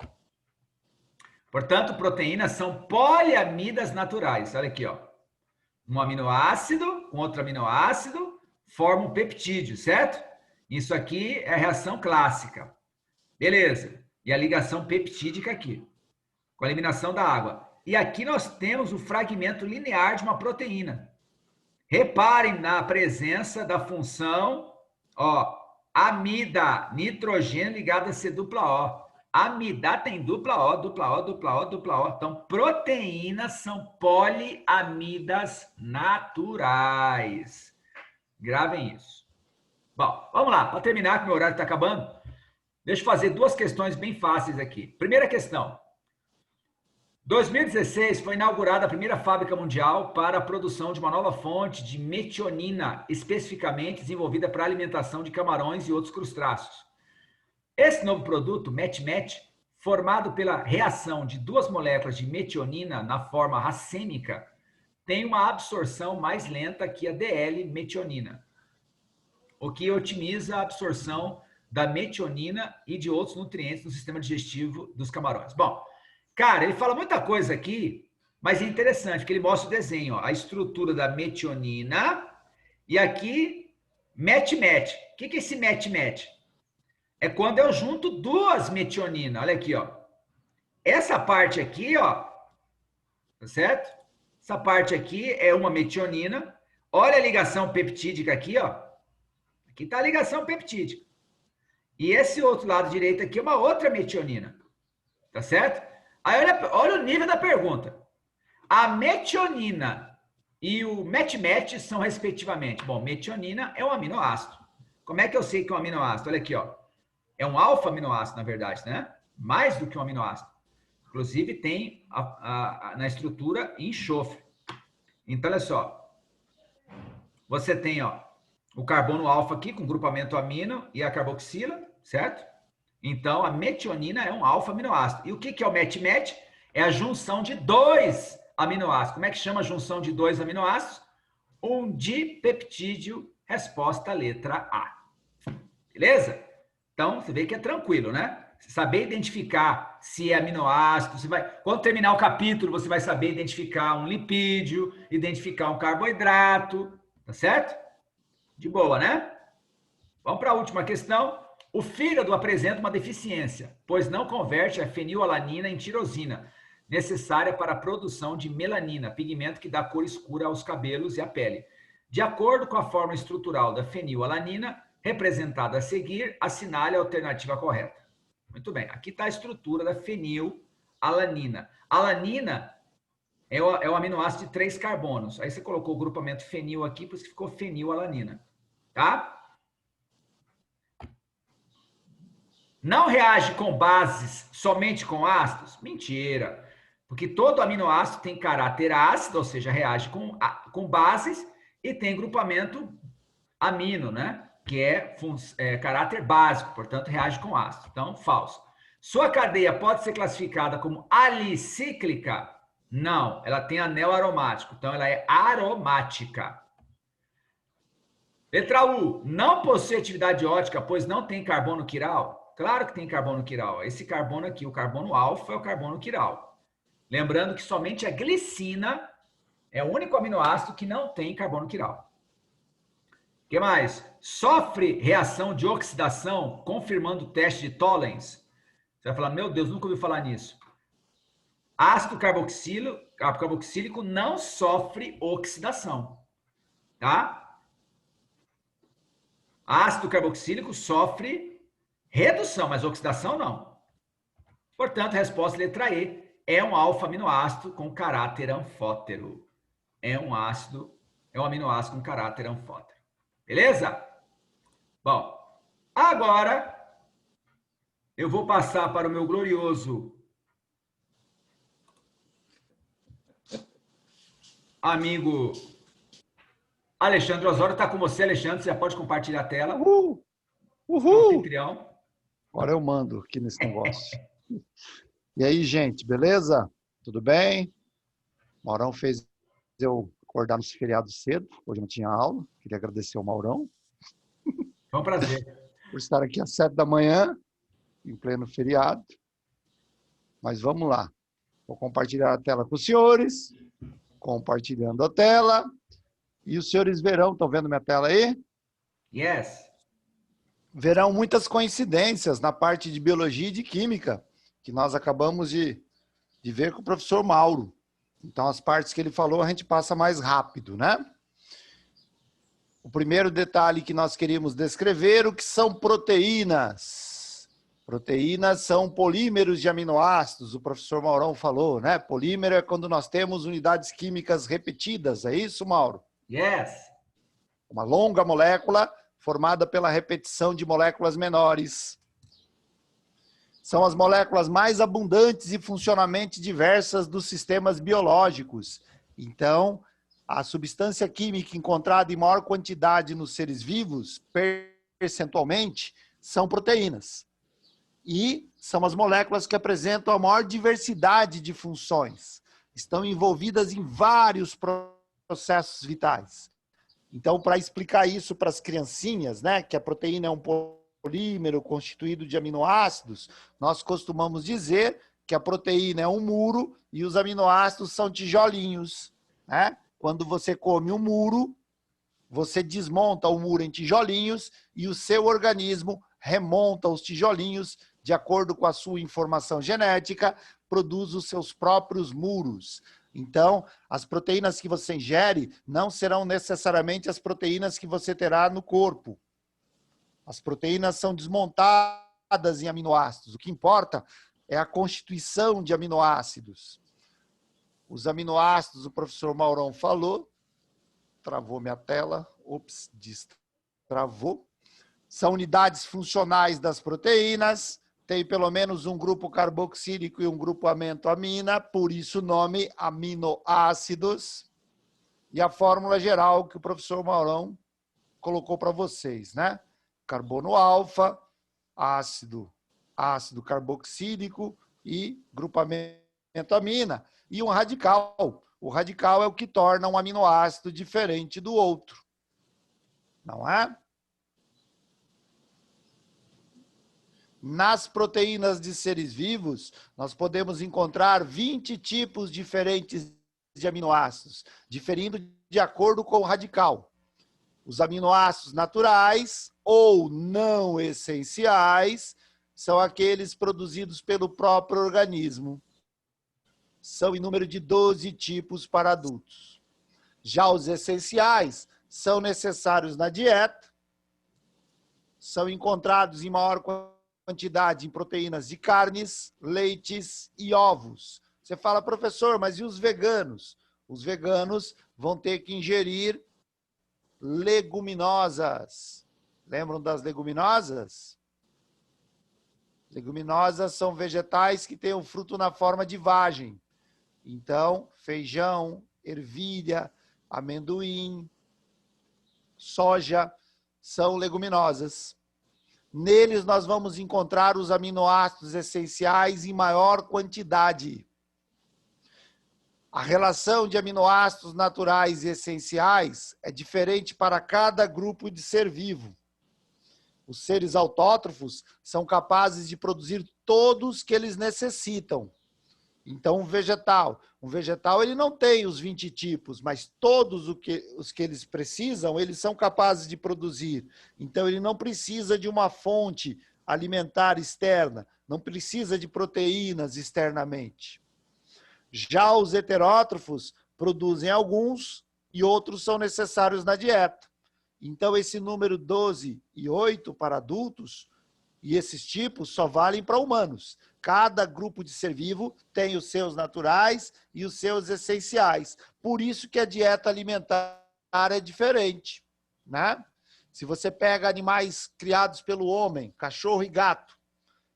Portanto, proteínas são poliamidas naturais. Olha aqui, ó. Um aminoácido com outro aminoácido forma um peptídeo, certo? Isso aqui é a reação clássica. Beleza. E a ligação peptídica aqui, com a eliminação da água. E aqui nós temos o fragmento linear de uma proteína. Reparem na presença da função Ó, amida, nitrogênio ligado a C dupla O. Amida tem dupla O, dupla O, dupla O, dupla O. Então, proteínas são poliamidas naturais. Gravem isso. Bom, vamos lá. Para terminar, que meu horário está acabando, deixa eu fazer duas questões bem fáceis aqui. Primeira questão. 2016 foi inaugurada a primeira fábrica mundial para a produção de uma nova fonte de metionina, especificamente desenvolvida para a alimentação de camarões e outros crustáceos. Esse novo produto, MET-MET, formado pela reação de duas moléculas de metionina na forma racêmica, tem uma absorção mais lenta que a DL-metionina, o que otimiza a absorção da metionina e de outros nutrientes no sistema digestivo dos camarões. Bom, cara, ele fala muita coisa aqui, mas é interessante, porque ele mostra o desenho, ó, a estrutura da metionina e aqui, MET-MET. O que é esse MET-MET? É quando eu junto duas metionina. Olha aqui, ó. Essa parte aqui, ó, tá certo? Essa parte aqui é uma metionina. Olha a ligação peptídica aqui, ó. Aqui está a ligação peptídica. E esse outro lado direito aqui é uma outra metionina. Tá certo? Aí olha o nível da pergunta. A metionina e o MET-MET são respectivamente. Bom, metionina é um aminoácido. Como é que eu sei que é um aminoácido? Olha aqui, ó. É um alfa-aminoácido, na verdade, né? Mais do que um aminoácido. Inclusive, tem na estrutura enxofre. Então, olha só. Você tem, ó, o carbono alfa aqui, com grupamento amino e a carboxila, certo? Então, a metionina é um alfa-aminoácido. E o que é o MET-MET? É a junção de dois aminoácidos. Como é que chama a junção de dois aminoácidos? Um dipeptídeo, resposta letra A. Beleza? Então, você vê que é tranquilo, né? Você saber identificar se é aminoácido, quando terminar o capítulo, você vai saber identificar um lipídio, identificar um carboidrato, tá certo? De boa, né? Vamos para a última questão. O fígado apresenta uma deficiência, pois não converte a fenilalanina em tirosina, necessária para a produção de melanina, pigmento que dá cor escura aos cabelos e à pele. De acordo com a forma estrutural da fenilalanina, representada a seguir, assinale a alternativa correta. Muito bem, aqui está a estrutura da fenilalanina. Alanina é o aminoácido de 3 carbonos. Aí você colocou o grupamento fenil aqui, por isso que ficou fenilalanina. Tá? Não reage com bases, somente com ácidos? Mentira. Porque todo aminoácido tem caráter ácido, ou seja, reage com bases, e tem grupamento amino, né? Que é caráter básico, portanto, reage com ácido. Então, falso. Sua cadeia pode ser classificada como alicíclica? Não, ela tem anel aromático, então ela é aromática. Letra U, não possui atividade ótica, pois não tem carbono quiral? Claro que tem carbono quiral. Esse carbono aqui, o carbono alfa, é o carbono quiral. Lembrando que somente a glicina é o único aminoácido que não tem carbono quiral. O que mais? Sofre reação de oxidação, confirmando o teste de Tollens. Você vai falar, meu Deus, nunca ouvi falar nisso. Ácido carboxílico não sofre oxidação. Tá? Ácido carboxílico sofre redução, mas oxidação não. Portanto, a resposta letra E é um alfa-aminoácido com caráter anfótero. É um aminoácido com caráter anfótero. Beleza? Bom, agora eu vou passar para o meu glorioso amigo Alexandre Osório. Está com você, Alexandre. Você já pode compartilhar a tela. Uhul! Uhul! Anfitrião. Agora eu mando aqui nesse negócio. E aí, gente, beleza? Tudo bem? Maurão fez eu acordar nesse feriado cedo. Hoje não tinha aula. Queria agradecer ao Maurão. Foi um prazer. Por estar aqui às 7 da manhã, em pleno feriado. Mas vamos lá. Vou compartilhar a tela com os senhores. Compartilhando a tela. E os senhores verão, estão vendo minha tela aí? Yes. Verão muitas coincidências na parte de biologia e de química, que nós acabamos de ver com o professor Mauro. Então, as partes que ele falou, a gente passa mais rápido, né? O primeiro detalhe que nós queríamos descrever, o que são proteínas. Proteínas são polímeros de aminoácidos, o professor Maurão falou, né? Polímero é quando nós temos unidades químicas repetidas, é isso, Mauro? Yes. Uma longa molécula formada pela repetição de moléculas menores. São as moléculas mais abundantes e funcionalmente diversas dos sistemas biológicos. Então, a substância química encontrada em maior quantidade nos seres vivos, percentualmente, são proteínas. E são as moléculas que apresentam a maior diversidade de funções. Estão envolvidas em vários processos vitais. Então, para explicar isso para as criancinhas, né, que a proteína é um polímero constituído de aminoácidos, nós costumamos dizer que a proteína é um muro e os aminoácidos são tijolinhos, né? Quando você come um muro, você desmonta o muro em tijolinhos e o seu organismo remonta os tijolinhos de acordo com a sua informação genética, produz os seus próprios muros. Então, as proteínas que você ingere não serão necessariamente as proteínas que você terá no corpo. As proteínas são desmontadas em aminoácidos. O que importa é a constituição de aminoácidos. Os aminoácidos, o professor Maurão falou, travou minha tela, ops, destravou. São unidades funcionais das proteínas, tem pelo menos um grupo carboxílico e um grupo amento-amina, por isso o nome aminoácidos. E a fórmula geral que o professor Maurão colocou para vocês, né? Carbono alfa, ácido carboxílico e grupamento-amina. E um radical. O radical é o que torna um aminoácido diferente do outro. Não é? Nas proteínas de seres vivos, nós podemos encontrar 20 tipos diferentes de aminoácidos, diferindo de acordo com o radical. Os aminoácidos naturais ou não essenciais são aqueles produzidos pelo próprio organismo. São em número de 12 tipos para adultos. Já os essenciais são necessários na dieta, são encontrados em maior quantidade em proteínas de carnes, leites e ovos. Você fala, professor, mas e os veganos? Os veganos vão ter que ingerir leguminosas. Lembram das leguminosas? Leguminosas são vegetais que têm o fruto na forma de vagem. Então, feijão, ervilha, amendoim, soja são leguminosas. Neles nós vamos encontrar os aminoácidos essenciais em maior quantidade. A relação de aminoácidos naturais e essenciais é diferente para cada grupo de ser vivo. Os seres autótrofos são capazes de produzir todos que eles necessitam. Então, um vegetal ele não tem os 20 tipos, mas todos os que eles precisam, eles são capazes de produzir. Então, ele não precisa de uma fonte alimentar externa, não precisa de proteínas externamente. Já os heterótrofos produzem alguns e outros são necessários na dieta. Então, esse número 12 e 8 para adultos, e esses tipos só valem para humanos. Cada grupo de ser vivo tem os seus naturais e os seus essenciais. Por isso que a dieta alimentar é diferente, né? Se você pega animais criados pelo homem, cachorro e gato,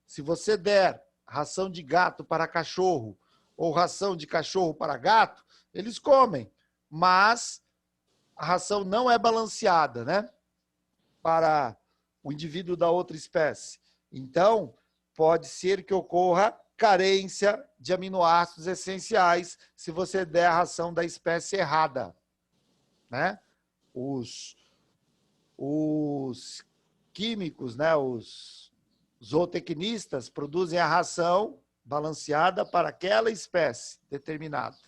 se você der ração de gato para cachorro ou ração de cachorro para gato, eles comem, mas a ração não é balanceada, né? Para o indivíduo da outra espécie. Então, pode ser que ocorra carência de aminoácidos essenciais se você der a ração da espécie errada, né? Os químicos, né? Os zootecnistas produzem a ração balanceada para aquela espécie determinada.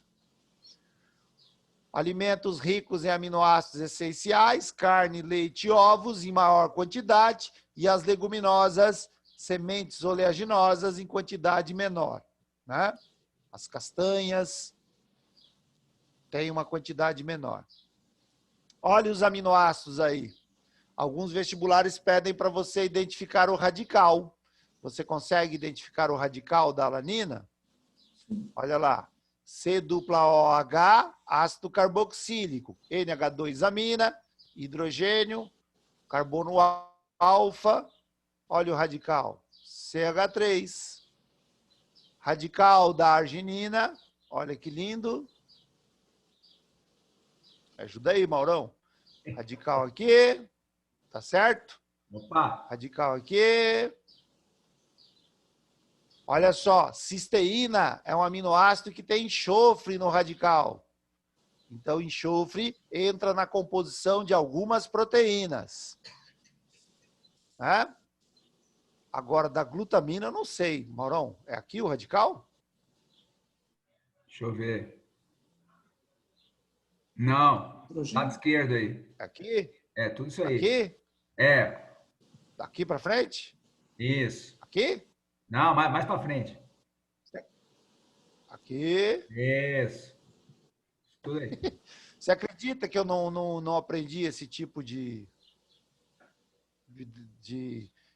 Alimentos ricos em aminoácidos essenciais, carne, leite e ovos em maior quantidade, e as leguminosas, sementes oleaginosas em quantidade menor, né? As castanhas têm uma quantidade menor. Olha os aminoácidos aí. Alguns vestibulares pedem para você identificar o radical. Você consegue identificar o radical da alanina? Olha lá. C-OH, ácido carboxílico. NH2-amina, hidrogênio, carbono alfa. Olha o radical. CH3. Radical da arginina. Olha que lindo. Ajuda aí, Maurão. Radical aqui. Tá certo? Opa! Radical aqui. Olha só, cisteína é um aminoácido que tem enxofre no radical. Então, enxofre entra na composição de algumas proteínas. Né? Agora, da glutamina, eu não sei. Maurão, é aqui o radical? Deixa eu ver. Não, lado esquerdo aí. Aqui? É, tudo isso aí. Aqui? É, Daqui para frente? isso. Aqui? Não, mais para frente. Aqui. Isso. Tudo aí. Você acredita que eu não aprendi esse tipo de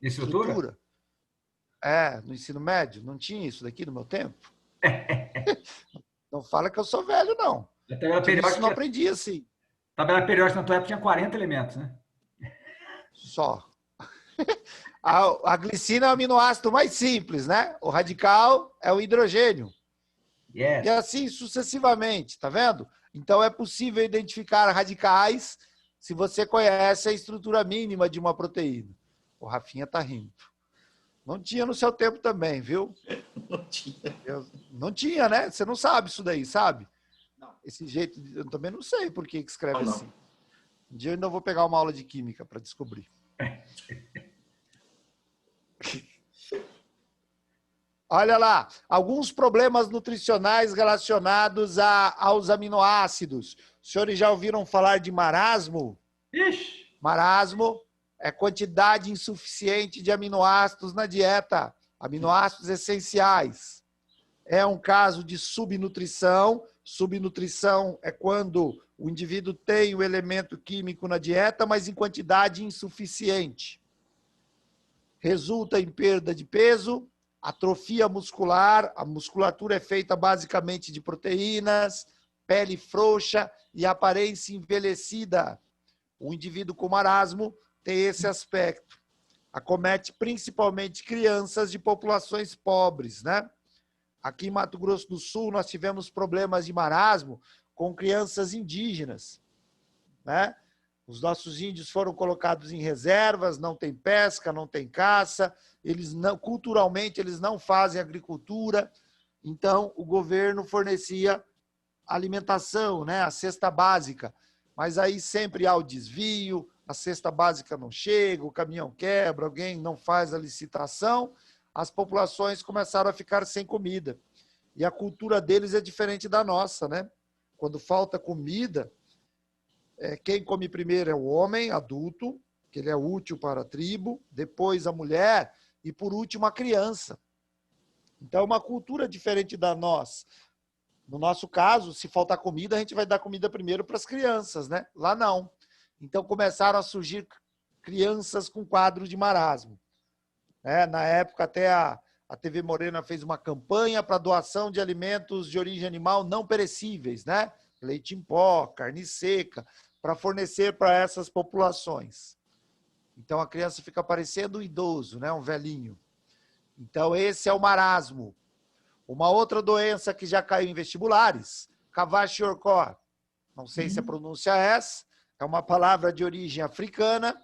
Estrutura? É, no ensino médio? Não tinha isso daqui no meu tempo? Não fala que eu sou velho, não. A tabela Isso periódica, não aprendi assim. a tabela periódica na tua época tinha 40 elementos, né? Só. A glicina é o aminoácido mais simples, né? O radical é o hidrogênio. Yes. E assim sucessivamente, tá vendo? Então é possível identificar radicais se você conhece a estrutura mínima de uma proteína. O Rafinha tá rindo. Não tinha no seu tempo também, viu? Não tinha. Não tinha, né? Você não sabe isso daí, sabe? Não. Esse jeito, eu também não sei por que escreve Não. assim. Um dia eu ainda vou pegar uma aula de química para descobrir. Olha lá, alguns problemas nutricionais relacionados aos aminoácidos. Os senhores já ouviram falar de marasmo? Ixi. Marasmo é quantidade insuficiente de aminoácidos na dieta, aminoácidos essenciais. É um caso de subnutrição. Subnutrição é quando o indivíduo tem o elemento químico na dieta, mas em quantidade insuficiente. Resulta em perda de peso, atrofia muscular, a musculatura é feita basicamente de proteínas, pele frouxa e aparência envelhecida. O indivíduo com marasmo tem esse aspecto. Acomete principalmente crianças de populações pobres, né? Aqui em Mato Grosso do Sul, nós tivemos problemas de marasmo com crianças indígenas, né? Os nossos índios foram colocados em reservas, não tem pesca, não tem caça, culturalmente eles não fazem agricultura, então o governo fornecia alimentação, né? A cesta básica, mas aí sempre há o desvio, a cesta básica não chega, o caminhão quebra, alguém não faz a licitação, as populações começaram a ficar sem comida. E a cultura deles é diferente da nossa, né? Quando falta comida, quem come primeiro é o homem adulto, que ele é útil para a tribo, depois a mulher e, por último, a criança. Então, é uma cultura diferente da nossa. No nosso caso, se faltar comida, a gente vai dar comida primeiro para as crianças, né? Lá não. Então, começaram a surgir crianças com quadro de marasmo. Na época, até a TV Morena fez uma campanha para doação de alimentos de origem animal não perecíveis, né? Leite em pó, carne seca, para fornecer para essas populações. Então, a criança fica parecendo um idoso, né? Um velhinho. Então, esse é o marasmo. Uma outra doença que já caiu em vestibulares, Kwashiorkor. Não sei se a pronúncia é essa, é uma palavra de origem africana,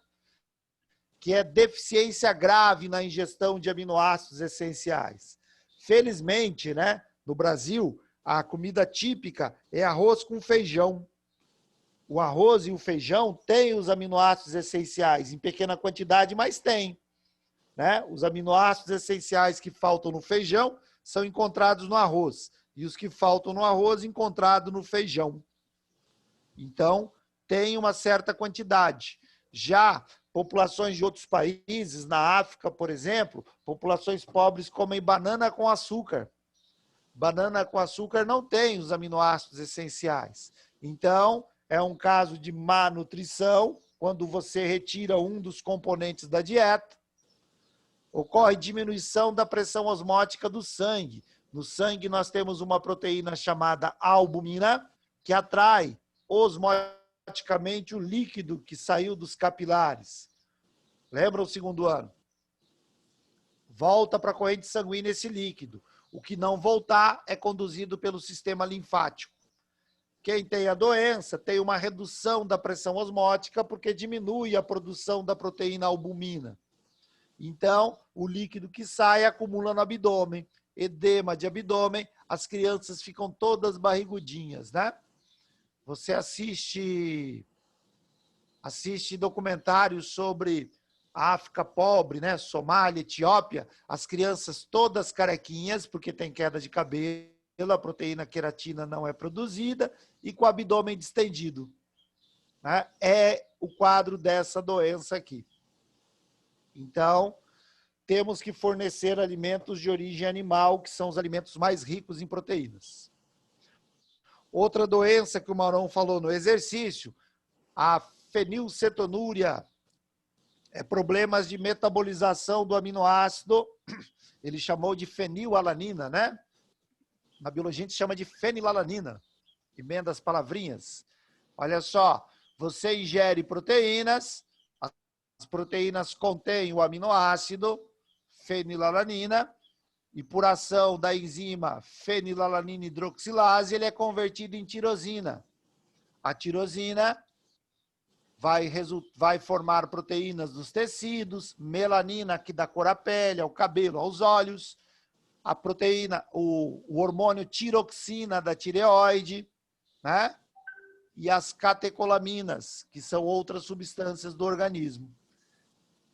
que é deficiência grave na ingestão de aminoácidos essenciais. Felizmente, né, no Brasil, a comida típica é arroz com feijão. O arroz e o feijão têm os aminoácidos essenciais em pequena quantidade, mas tem. Né? Os aminoácidos essenciais que faltam no feijão são encontrados no arroz. E os que faltam no arroz, encontrados no feijão. Então, tem uma certa quantidade. Já populações de outros países, na África, por exemplo, populações pobres comem banana com açúcar. Banana com açúcar não tem os aminoácidos essenciais. Então, é um caso de má nutrição, quando você retira um dos componentes da dieta. Ocorre diminuição da pressão osmótica do sangue. No sangue nós temos uma proteína chamada albumina, que atrai osmoticamente o líquido que saiu dos capilares. Lembra o segundo ano? Volta para a corrente sanguínea esse líquido. O que não voltar é conduzido pelo sistema linfático. Quem tem a doença tem uma redução da pressão osmótica porque diminui a produção da proteína albumina. Então, o líquido que sai acumula no abdômen, edema de abdômen, as crianças ficam todas barrigudinhas, né? Você assiste documentários sobre a África pobre, né? Somália, Etiópia, as crianças todas carequinhas, porque tem queda de cabelo, a proteína queratina não é produzida, e com o abdômen distendido, né? É o quadro dessa doença aqui. Então, temos que fornecer alimentos de origem animal, que são os alimentos mais ricos em proteínas. Outra doença que o Maurão falou no exercício, a fenilcetonúria, problemas de metabolização do aminoácido, ele chamou de fenilalanina, né? Na biologia a gente chama de fenilalanina, emenda as palavrinhas. Olha só, você ingere proteínas, as proteínas contêm o aminoácido fenilalanina, e por ação da enzima fenilalanina hidroxilase, ele é convertido em tirosina. A tirosina vai formar proteínas dos tecidos, melanina, que dá cor à pele, ao cabelo, aos olhos, a proteína, o hormônio tiroxina da tireoide, né? E as catecolaminas, que são outras substâncias do organismo.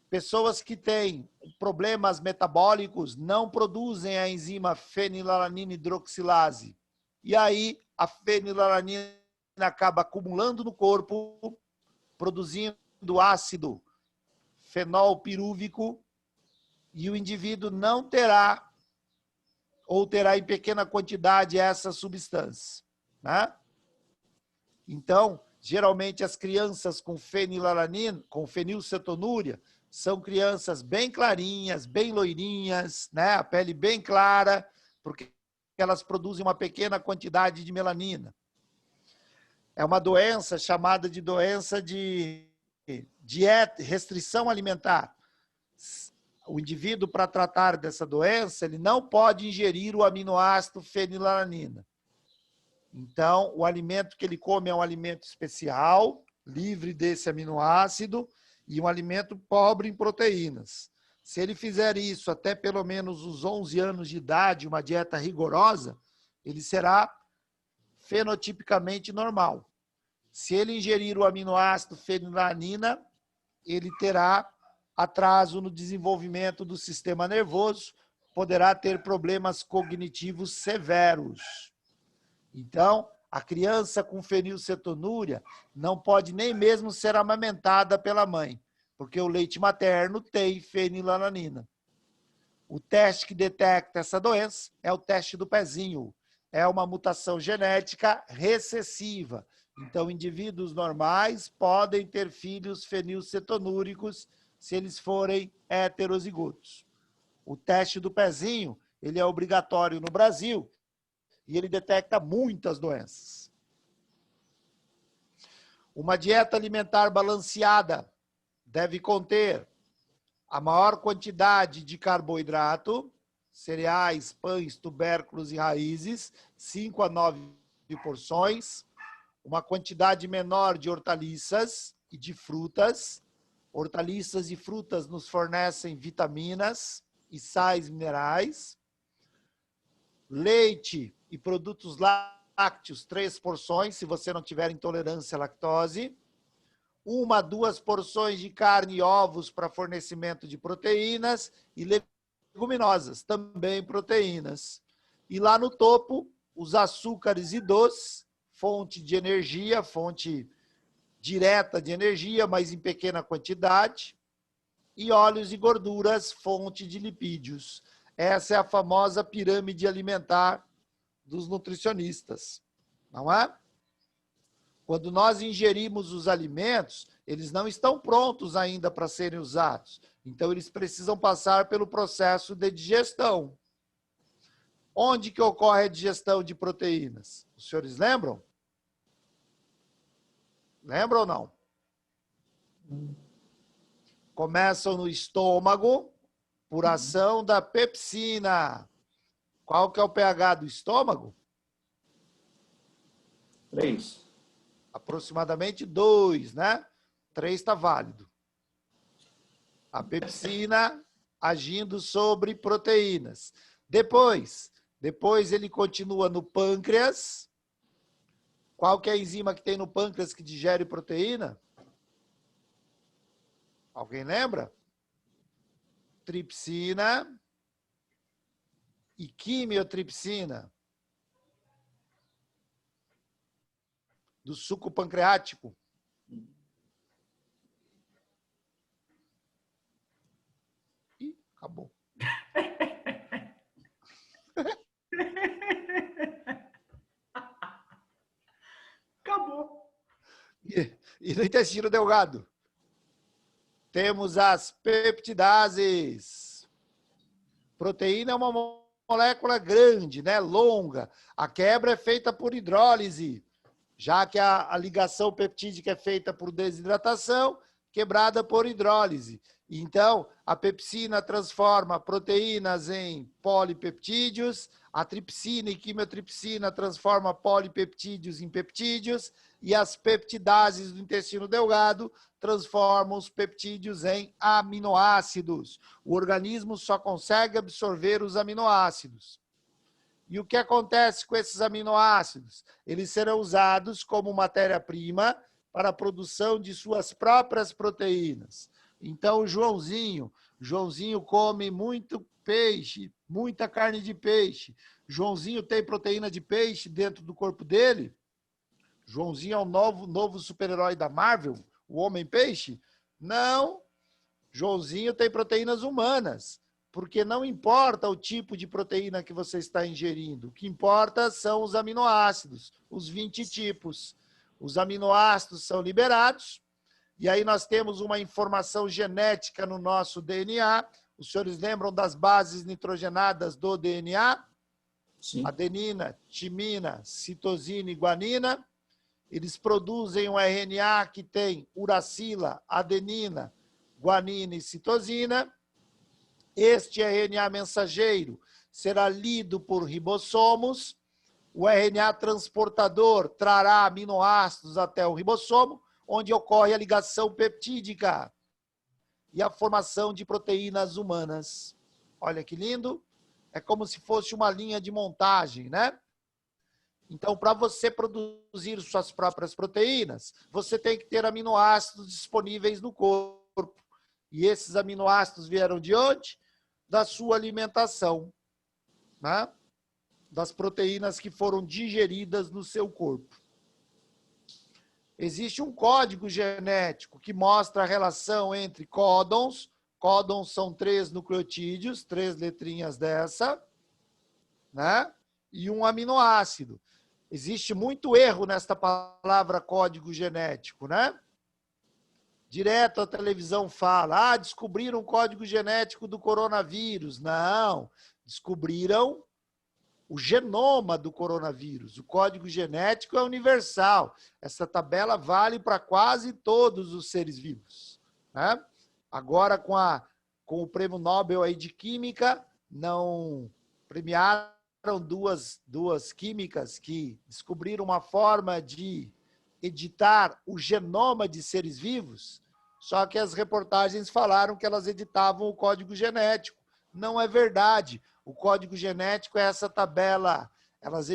Pessoas que têm problemas metabólicos não produzem a enzima fenilalanina hidroxilase. E aí a fenilalanina acaba acumulando no corpo, produzindo ácido fenolpirúvico, e o indivíduo não terá, ou terá em pequena quantidade, essa substância, né? Então, geralmente as crianças com fenilalanina, com fenilcetonúria, são crianças bem clarinhas, bem loirinhas, né? A pele bem clara, porque elas produzem uma pequena quantidade de melanina. É uma doença chamada de doença de dieta, restrição alimentar. O indivíduo, para tratar dessa doença, ele não pode ingerir o aminoácido fenilalanina. Então, o alimento que ele come é um alimento especial, livre desse aminoácido, e um alimento pobre em proteínas. Se ele fizer isso até pelo menos os 11 anos de idade, uma dieta rigorosa, ele será fenotipicamente normal. Se ele ingerir o aminoácido fenilalanina, ele terá atraso no desenvolvimento do sistema nervoso, poderá ter problemas cognitivos severos. Então, a criança com fenilcetonúria não pode nem mesmo ser amamentada pela mãe, porque o leite materno tem fenilalanina. O teste que detecta essa doença é o teste do pezinho. É uma mutação genética recessiva. Então, indivíduos normais podem ter filhos fenilcetonúricos se eles forem heterozigotos. O teste do pezinho, ele é obrigatório no Brasil, e ele detecta muitas doenças. Uma dieta alimentar balanceada deve conter a maior quantidade de carboidrato, cereais, pães, tubérculos e raízes, 5 a 9 porções, uma quantidade menor de hortaliças e de frutas. Hortaliças e frutas nos fornecem vitaminas e sais minerais. Leite e produtos lácteos, 3 porções, se você não tiver intolerância à lactose. 1 a 2 porções de carne e ovos para fornecimento de proteínas, e leguminosas, também proteínas. E lá no topo, os açúcares e doces, fonte de energia, fonte direta de energia, mas em pequena quantidade. E óleos e gorduras, fonte de lipídios. Essa é a famosa pirâmide alimentar dos nutricionistas, não é? Quando nós ingerimos os alimentos, eles não estão prontos ainda para serem usados. Então, eles precisam passar pelo processo de digestão. Onde que ocorre a digestão de proteínas? Os senhores lembram? Lembram ou não? Começam no estômago, por ação da pepsina. Qual que é o pH do estômago? 3. Aproximadamente 2, né? 3 está válido. A pepsina agindo sobre proteínas. Depois ele continua no pâncreas. Qual que é a enzima que tem no pâncreas que digere proteína? Alguém lembra? Tripsina e quimiotripsina. Do suco pancreático. Ih, acabou. Acabou. E no intestino delgado? Temos as peptidases. Proteína é uma molécula grande, né? Longa. A quebra é feita por hidrólise, já que a ligação peptídica é feita por desidratação, quebrada por hidrólise. Então, a pepsina transforma proteínas em polipeptídeos, a tripsina e quimiotripsina transforma polipeptídeos em peptídeos, e as peptidases do intestino delgado transformam os peptídeos em aminoácidos. O organismo só consegue absorver os aminoácidos. E o que acontece com esses aminoácidos? Eles serão usados como matéria-prima para a produção de suas próprias proteínas. Então, o Joãozinho come muito peixe, muita carne de peixe. Joãozinho tem proteína de peixe dentro do corpo dele? Joãozinho é o novo super-herói da Marvel, o Homem-Peixe? Não. Joãozinho tem proteínas humanas, porque não importa o tipo de proteína que você está ingerindo. O que importa são os aminoácidos, os 20 tipos. Os aminoácidos são liberados, e aí nós temos uma informação genética no nosso DNA. Os senhores lembram das bases nitrogenadas do DNA? Sim. Adenina, timina, citosina e guanina. Eles produzem um RNA que tem uracila, adenina, guanina e citosina. Este RNA mensageiro será lido por ribossomos. O RNA transportador trará aminoácidos até o ribossomo, onde ocorre a ligação peptídica e a formação de proteínas humanas. Olha que lindo. É como se fosse uma linha de montagem, né? Então, para você produzir suas próprias proteínas, você tem que ter aminoácidos disponíveis no corpo. E esses aminoácidos vieram de onde? Da sua alimentação, né? Das proteínas que foram digeridas no seu corpo. Existe um código genético que mostra a relação entre códons. Códons são 3 nucleotídeos, 3 letrinhas dessa, né? E um aminoácido. Existe muito erro nesta palavra código genético, né? Direto a televisão fala, descobriram o código genético do coronavírus. Não, descobriram o genoma do coronavírus. O código genético é universal. Essa tabela vale para quase todos os seres vivos, né? Agora, com o prêmio Nobel aí de Química, não premiaram duas químicas que descobriram uma forma de editar o genoma de seres vivos, só que as reportagens falaram que elas editavam o código genético. Não é verdade. O código genético é essa tabela. Elas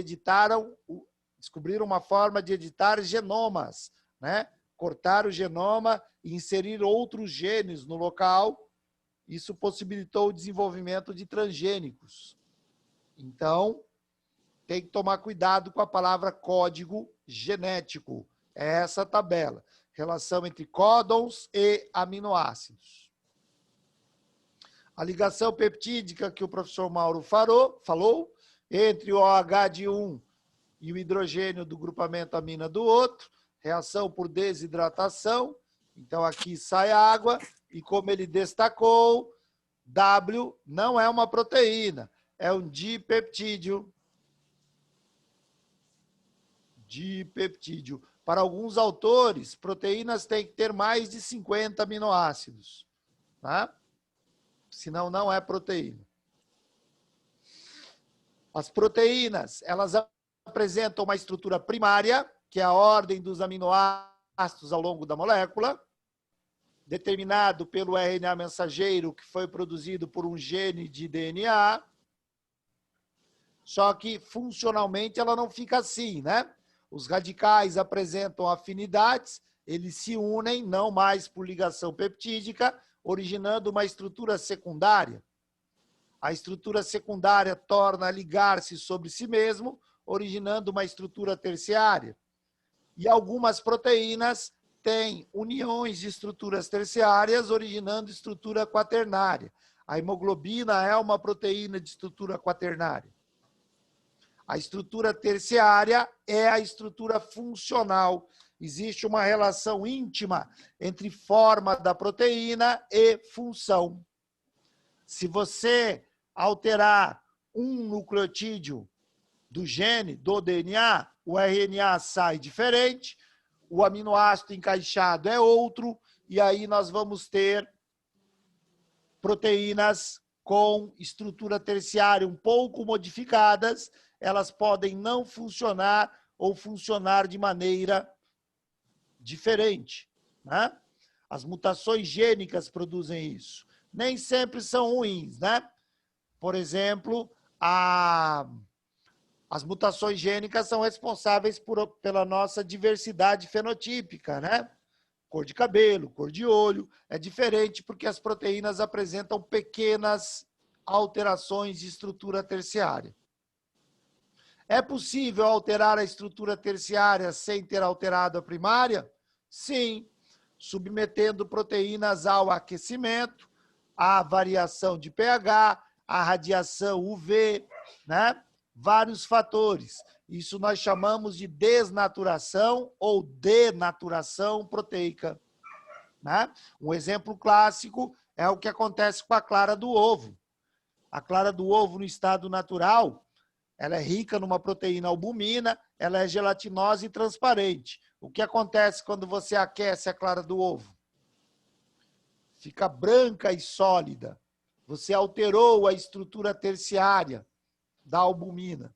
descobriram uma forma de editar genomas, né? Cortar o genoma e inserir outros genes no local. Isso possibilitou o desenvolvimento de transgênicos. Então, tem que tomar cuidado com a palavra código genético. É essa tabela. Relação entre códons e aminoácidos. A ligação peptídica que o professor Mauro falou, entre o OH de um e o hidrogênio do grupamento amina do outro, reação por desidratação. Então, aqui sai água, e como ele destacou, W não é uma proteína, é um dipeptídeo. Dipeptídeo. Para alguns autores, proteínas têm que ter mais de 50 aminoácidos, tá? Senão não é proteína. As proteínas, elas apresentam uma estrutura primária, que é a ordem dos aminoácidos ao longo da molécula, determinado pelo RNA mensageiro, que foi produzido por um gene de DNA. Só que, funcionalmente, ela não fica assim, né? Os radicais apresentam afinidades, eles se unem, não mais por ligação peptídica, originando uma estrutura secundária. A estrutura secundária torna a ligar-se sobre si mesmo, originando uma estrutura terciária. E algumas proteínas têm uniões de estruturas terciárias, originando estrutura quaternária. A hemoglobina é uma proteína de estrutura quaternária. A estrutura terciária é a estrutura funcional. Existe uma relação íntima entre forma da proteína e função. Se você alterar um nucleotídeo do gene, do DNA, o RNA sai diferente, o aminoácido encaixado é outro, e aí nós vamos ter proteínas com estrutura terciária um pouco modificadas. Elas podem não funcionar ou funcionar de maneira diferente, né? As mutações gênicas produzem isso. Nem sempre são ruins, né? Por exemplo, as mutações gênicas são responsáveis pela nossa diversidade fenotípica, né? Cor de cabelo, cor de olho. É diferente porque as proteínas apresentam pequenas alterações de estrutura terciária. É possível alterar a estrutura terciária sem ter alterado a primária? Sim, submetendo proteínas ao aquecimento, à variação de pH, à radiação UV, né? Vários fatores. Isso nós chamamos de desnaturação ou denaturação proteica, né? Um exemplo clássico é o que acontece com a clara do ovo. A clara do ovo, no estado natural, ela é rica numa proteína albumina, ela é gelatinosa e transparente. O que acontece quando você aquece a clara do ovo? Fica branca e sólida. Você alterou a estrutura terciária da albumina.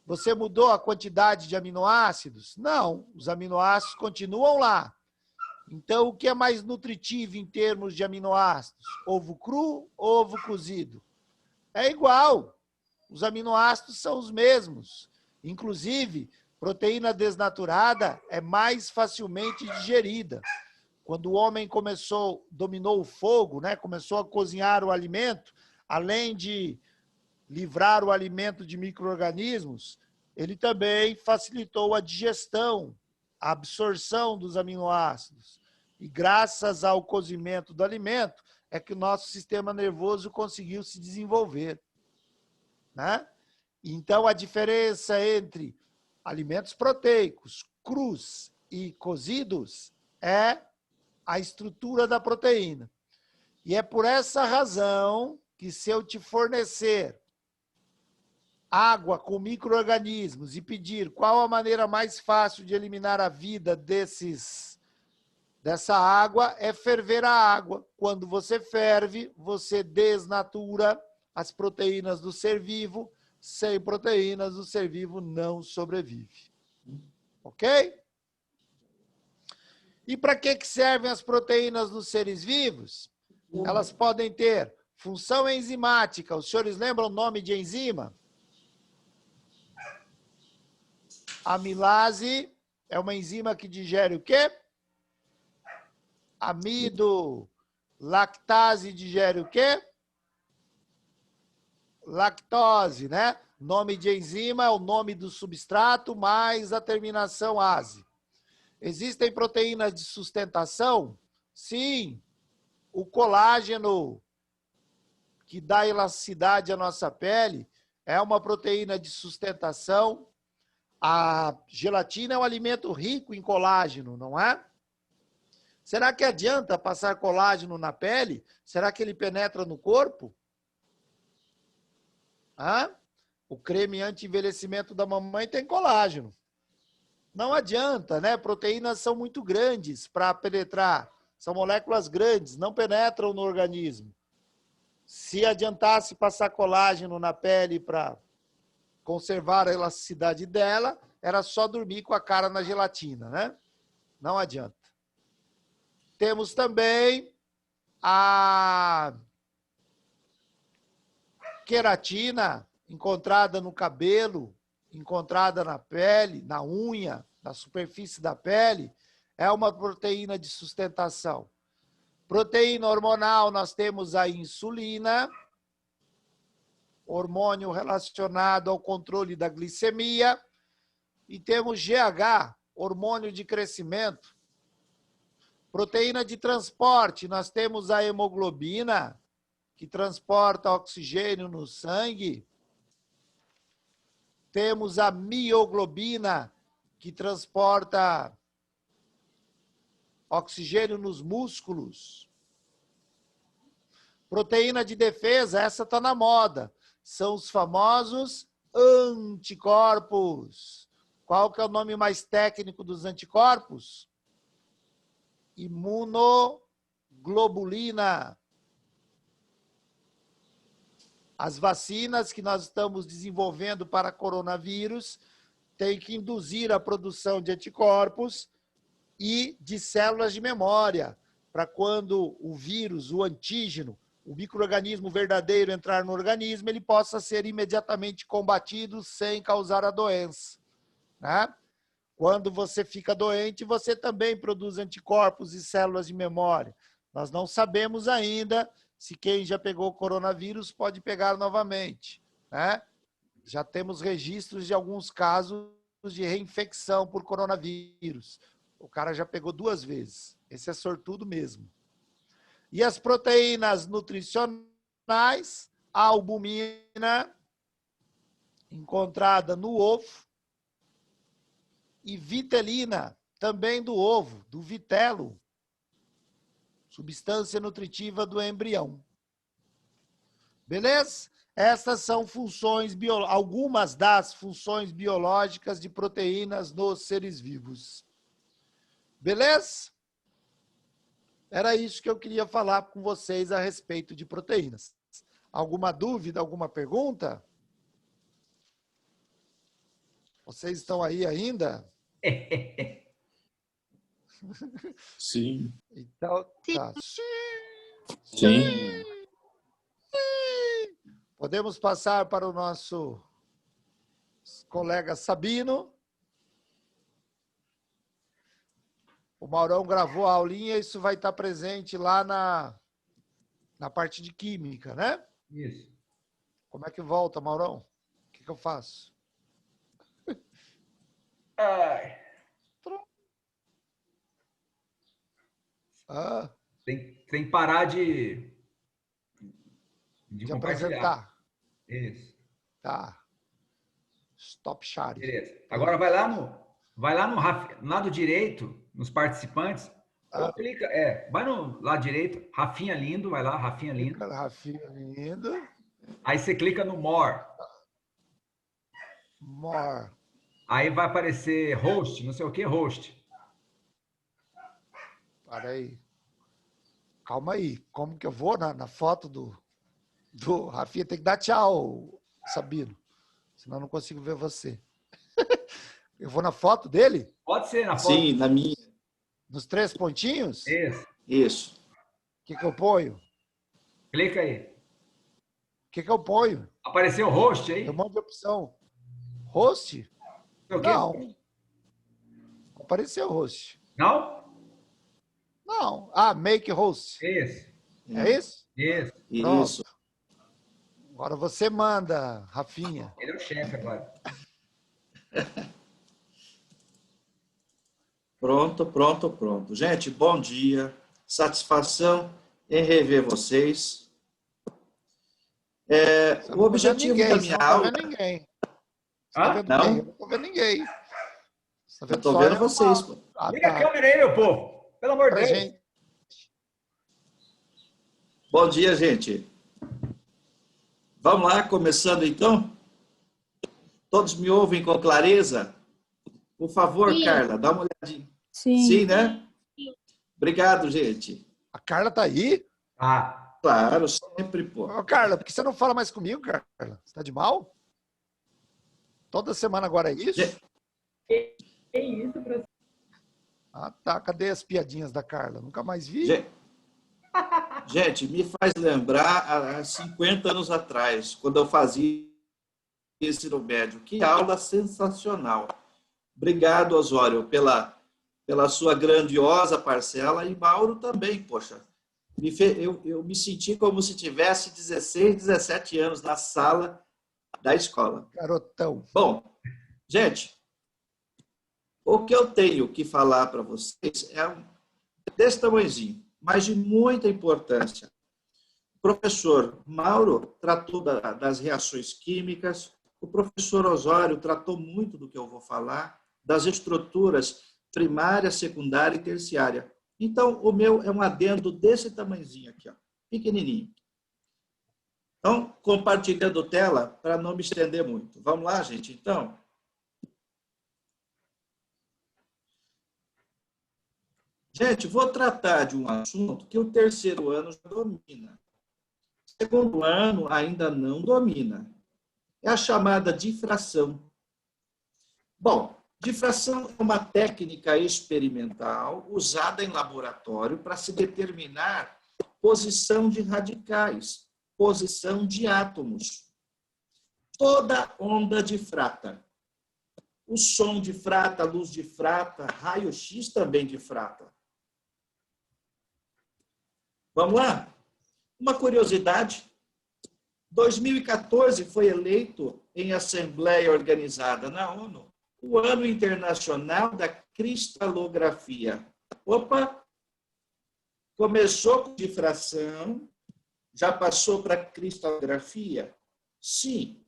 Você mudou a quantidade de aminoácidos? Não, os aminoácidos continuam lá. Então, o que é mais nutritivo em termos de aminoácidos? Ovo cru ou ovo cozido? É igual. Os aminoácidos são os mesmos. Inclusive, proteína desnaturada é mais facilmente digerida. Quando o homem dominou o fogo, né, começou a cozinhar o alimento, além de livrar o alimento de micro-organismos, ele também facilitou a digestão, a absorção dos aminoácidos. E graças ao cozimento do alimento, é que o nosso sistema nervoso conseguiu se desenvolver, né? Então, a diferença entre alimentos proteicos, crus e cozidos, é a estrutura da proteína. E é por essa razão que, se eu te fornecer água com micro-organismos e pedir qual a maneira mais fácil de eliminar a vida dessa água, é ferver a água. Quando você ferve, você desnatura as proteínas do ser vivo. Sem proteínas, o ser vivo não sobrevive. Ok? E para que servem as proteínas dos seres vivos? Elas podem ter função enzimática. Os senhores lembram o nome de enzima? Amilase é uma enzima que digere o quê? Amido. Lactase digere o quê? Lactose, né? Nome de enzima é o nome do substrato mais a terminação ase. Existem proteínas de sustentação? Sim. O colágeno, que dá elasticidade à nossa pele, é uma proteína de sustentação. A gelatina é um alimento rico em colágeno, não é? Será que adianta passar colágeno na pele? Será que ele penetra no corpo? Hã? O creme anti-envelhecimento da mamãe tem colágeno. Não adianta, né? Proteínas são muito grandes para penetrar. São moléculas grandes, não penetram no organismo. Se adiantasse passar colágeno na pele para conservar a elasticidade dela, era só dormir com a cara na gelatina, né? Não adianta. Temos também a queratina, encontrada no cabelo, encontrada na pele, na unha, na superfície da pele, é uma proteína de sustentação. Proteína hormonal, nós temos a insulina, hormônio relacionado ao controle da glicemia, e temos GH, hormônio de crescimento. Proteína de transporte, nós temos a hemoglobina, que transporta oxigênio no sangue. Temos a mioglobina, que transporta oxigênio nos músculos. Proteína de defesa, essa está na moda. São os famosos anticorpos. Qual que é o nome mais técnico dos anticorpos? Imunoglobulina. As vacinas que nós estamos desenvolvendo para coronavírus têm que induzir a produção de anticorpos e de células de memória, para quando o vírus, o antígeno, o micro-organismo verdadeiro entrar no organismo, ele possa ser imediatamente combatido sem causar a doença, né? Quando você fica doente, você também produz anticorpos e células de memória. Nós não sabemos ainda se quem já pegou coronavírus pode pegar novamente, né? Já temos registros de alguns casos de reinfecção por coronavírus. O cara já pegou 2 vezes. Esse é sortudo mesmo. E as proteínas nutricionais, a albumina, encontrada no ovo, e vitelina, também do ovo, do vitelo, substância nutritiva do embrião. Beleza? Essas são algumas das funções biológicas de proteínas nos seres vivos. Beleza? Era isso que eu queria falar com vocês a respeito de proteínas. Alguma dúvida, alguma pergunta? Vocês estão aí ainda? Sim. Então, tá. Sim. Podemos passar para o nosso colega Sabino. O Maurão gravou a aulinha, isso vai estar presente lá na parte de química, né? Isso. Como é que volta, Maurão? O que eu faço? Ai. Ah, Tem que parar de compartilhar. apresentar. Isso. Tá. Stop share. Beleza. Agora vai lá no lado direito, nos participantes. Ou clica, vai no lado direito, Rafinha Lindo, vai lá, Rafinha Lindo. Rafinha Lindo. Aí você clica no More. More. Aí vai aparecer host, não sei o que, host. Para aí. Calma aí. Como que eu vou na foto do Rafinha? Tem que dar tchau, Sabino. Senão eu não consigo ver você. Eu vou na foto dele? Pode ser na foto. Sim, na minha. Nos 3 pontinhos? Isso. O que eu ponho? Clica aí. O que eu ponho? Apareceu host aí? Tem um monte de opção. Host? Não. Não apareceu host. Não? Não. Make host. Isso. É isso? Isso. Pronto. Isso. Agora você manda, Rafinha. Ele é o chefe agora. Pronto. Gente, bom dia. Satisfação em rever vocês. O objetivo da minha aula... Você tá vendo não? quem? Eu não tô vendo ninguém. Você tá vendo Eu tô só vendo eu, vocês, Mauro. pô. Ah, Liga a tá. câmera aí, meu povo. Pelo amor de Pra Deus. gente. Bom dia, gente. Vamos lá, começando então? Todos me ouvem com clareza? Por favor, Sim. Carla, dá uma olhadinha. Sim. Sim, né? Obrigado, gente. A Carla tá aí? Ah, Claro, sempre, pô. Ô, Carla, por que você não fala mais comigo, Carla? Você tá de mal? Toda semana agora é isso? É isso, professor. Ah, tá. Cadê as piadinhas da Carla? Nunca mais vi. Gente, me faz lembrar há 50 anos atrás, quando eu fazia ensino médio. Que aula sensacional. Obrigado, Osório, pela sua grandiosa parcela, e Mauro também, poxa. Eu me senti como se tivesse 16, 17 anos na sala da escola. Garotão. Bom, gente, o que eu tenho que falar para vocês é desse tamanhozinho, mas de muita importância. O professor Mauro tratou das reações químicas, o professor Osório tratou muito do que eu vou falar, das estruturas primária, secundária e terciária. Então, o meu é um adendo desse tamanhozinho aqui, ó, pequenininho. Então, compartilhando tela para não me estender muito. Vamos lá, gente, então? Gente, vou tratar de um assunto que o terceiro ano já domina. O segundo ano ainda não domina. É a chamada difração. Bom, difração é uma técnica experimental usada em laboratório para se determinar posição de radicais, posição de átomos. Toda onda difrata. O som difrata, a luz difrata, raio-x também difrata. Vamos lá? Uma curiosidade. 2014 foi eleito em Assembleia Organizada na ONU o Ano Internacional da Cristalografia. Opa! Começou com difração, já passou para cristalografia? Sim.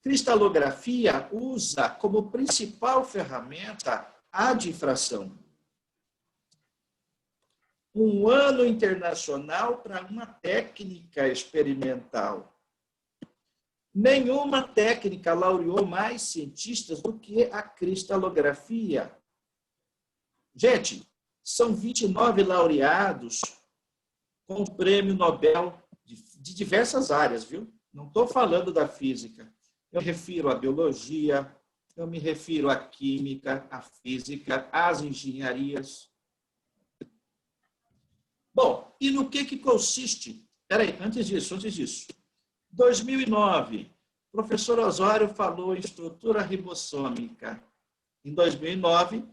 Cristalografia usa como principal ferramenta a difração. Um ano internacional para uma técnica experimental. Nenhuma técnica laureou mais cientistas do que a cristalografia. Gente, são 29 laureados com o Prêmio Nobel de diversas áreas, viu? Não estou falando da física. Eu me refiro à biologia, eu me refiro à química, à física, às engenharias. Bom, e no que consiste? Espera aí, antes disso. 2009, o professor Osório falou em estrutura ribossômica. Em 2009,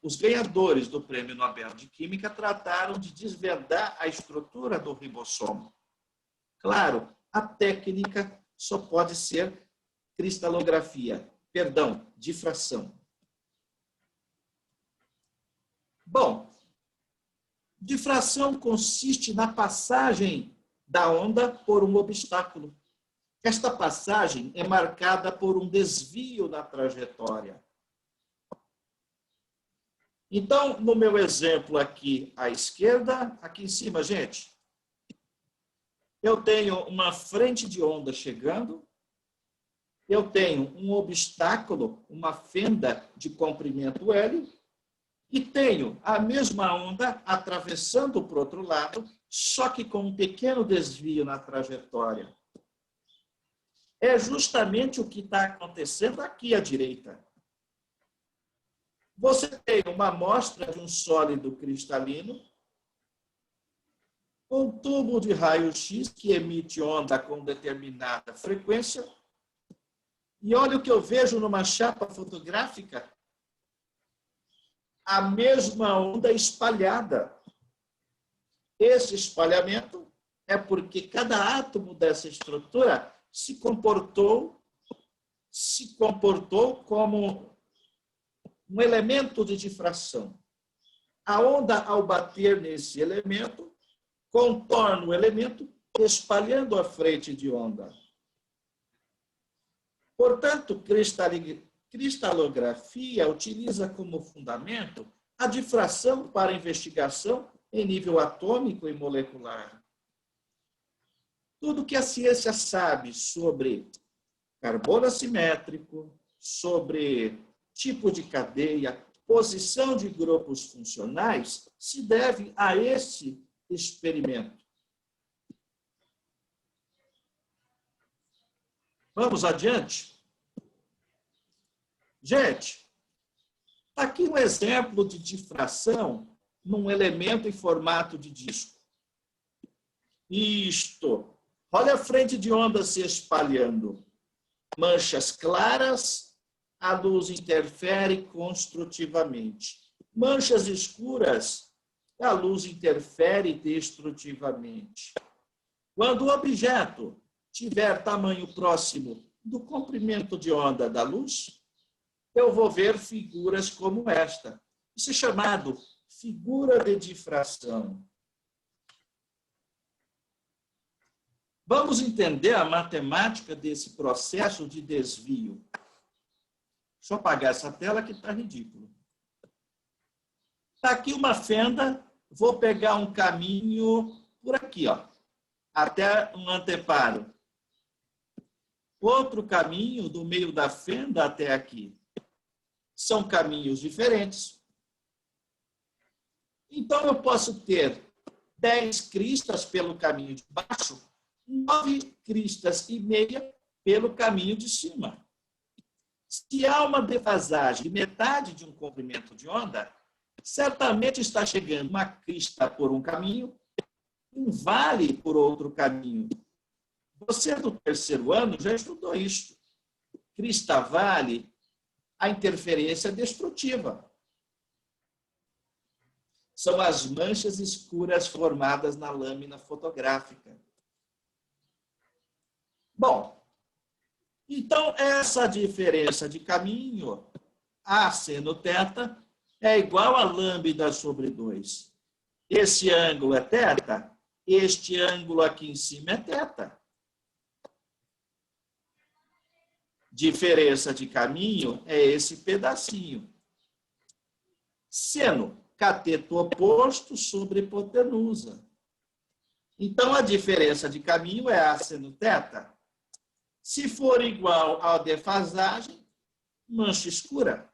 os ganhadores do Prêmio Nobel de Química trataram de desvendar a estrutura do ribossomo. Claro, a técnica só pode ser difração. Bom, difração consiste na passagem da onda por um obstáculo. Esta passagem é marcada por um desvio na trajetória. Então, no meu exemplo aqui à esquerda, aqui em cima, gente, eu tenho uma frente de onda chegando, eu tenho um obstáculo, uma fenda de comprimento L, e tenho a mesma onda atravessando para o outro lado, só que com um pequeno desvio na trajetória. É justamente o que está acontecendo aqui à direita. Você tem uma amostra de um sólido cristalino, um tubo de raio-x que emite onda com determinada frequência, e olha o que eu vejo numa chapa fotográfica. A mesma onda espalhada. Esse espalhamento é porque cada átomo dessa estrutura se comportou como um elemento de difração. A onda, ao bater nesse elemento, contorna o elemento, espalhando a frente de onda. Portanto, cristalografia utiliza como fundamento a difração para investigação em nível atômico e molecular. Tudo que a ciência sabe sobre carbono assimétrico, sobre tipo de cadeia, posição de grupos funcionais, se deve a esse experimento. Vamos adiante? Gente, aqui um exemplo de difração num elemento em formato de disco. Isto. Olha a frente de onda se espalhando. Manchas claras, a luz interfere construtivamente. Manchas escuras, a luz interfere destrutivamente. Quando o objeto tiver tamanho próximo do comprimento de onda da luz, eu vou ver figuras como esta. Isso é chamado figura de difração. Vamos entender a matemática desse processo de desvio. Deixa eu apagar essa tela que está ridículo. Está aqui uma fenda, vou pegar um caminho por aqui, ó, até um anteparo. Outro caminho do meio da fenda até aqui. São caminhos diferentes. Então, eu posso ter 10 cristas pelo caminho de baixo, 9 cristas e meia pelo caminho de cima. Se há uma defasagem de metade de um comprimento de onda, certamente está chegando uma crista por um caminho, um vale por outro caminho. Você do terceiro ano já estudou isso. Crista vale, a interferência destrutiva. São as manchas escuras formadas na lâmina fotográfica. Bom, então essa diferença de caminho, A seno θ, é igual a lambda sobre 2. Esse ângulo é θ, este ângulo aqui em cima é θ. Diferença de caminho é esse pedacinho. Seno, cateto oposto sobre hipotenusa. Então, a diferença de caminho é A seno θ. Se for igual à defasagem, mancha escura.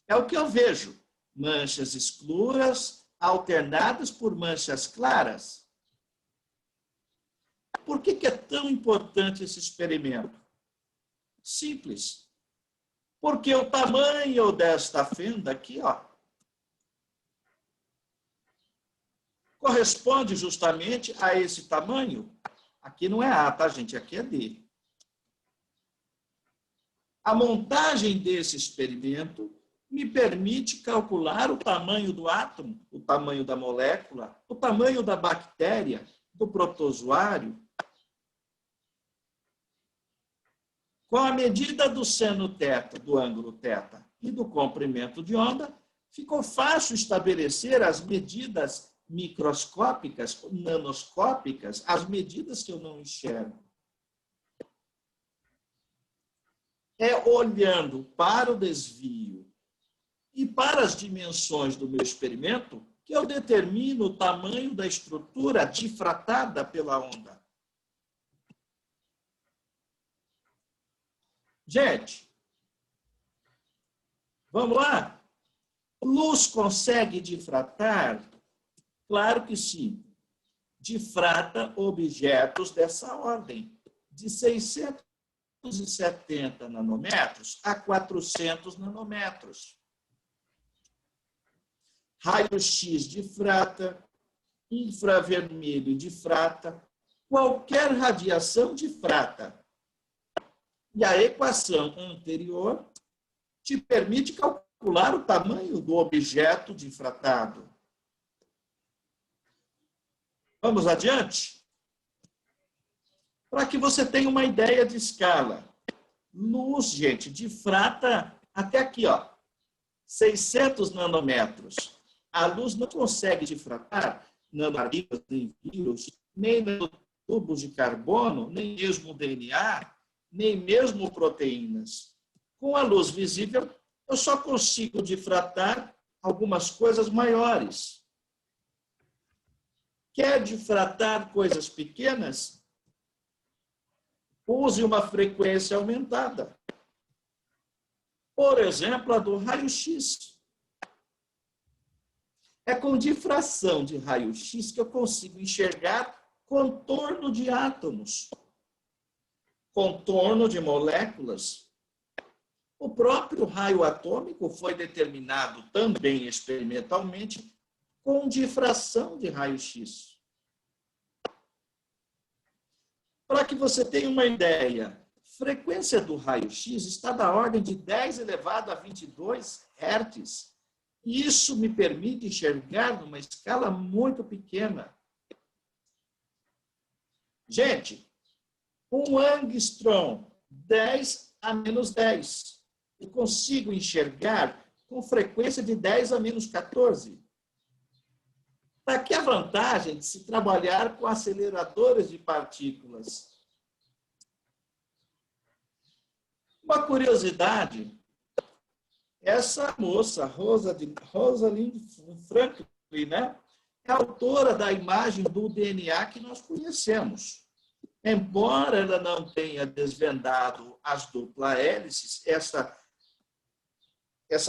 É o que eu vejo. Manchas escuras alternadas por manchas claras. Por que é tão importante esse experimento? Simples. Porque o tamanho desta fenda aqui, ó, corresponde justamente a esse tamanho. Aqui não é A, tá, gente? Aqui é D. A montagem desse experimento me permite calcular o tamanho do átomo, o tamanho da molécula, o tamanho da bactéria, do protozoário. Com a medida do seno θ, do ângulo θ e do comprimento de onda, ficou fácil estabelecer as medidas microscópicas, nanoscópicas, as medidas que eu não enxergo. É olhando para o desvio e para as dimensões do meu experimento que eu determino o tamanho da estrutura difratada pela onda. Gente, vamos lá? Luz consegue difratar? Claro que sim. Difrata objetos dessa ordem, de 670 nanômetros a 400 nanômetros. Raio-X difrata, infravermelho difrata, qualquer radiação difrata. E a equação anterior te permite calcular o tamanho do objeto difratado. Vamos adiante? Para que você tenha uma ideia de escala. Luz, gente, difrata até aqui, ó, 600 nanômetros. A luz não consegue difratar nanopartículas, nem vírus, nem nanotubos de carbono, nem mesmo DNA, nem mesmo proteínas. Com a luz visível, eu só consigo difratar algumas coisas maiores. Quer difratar coisas pequenas? Use uma frequência aumentada. Por exemplo, a do raio-x. É com difração de raio-x que eu consigo enxergar contorno de átomos, contorno de moléculas. O próprio raio atômico foi determinado também experimentalmente com difração de raio-x. Para que você tenha uma ideia, a frequência do raio-x está da ordem de 10 elevado a 22 Hz. Isso me permite enxergar numa escala muito pequena. Gente, um angstrom, 10 a menos 10. Eu consigo enxergar com frequência de 10 a menos 14. Daqui a vantagem de se trabalhar com aceleradores de partículas. Uma curiosidade, essa moça, Rosalind Franklin, né, é autora da imagem do DNA que nós conhecemos. Embora ela não tenha desvendado as dupla hélices, essa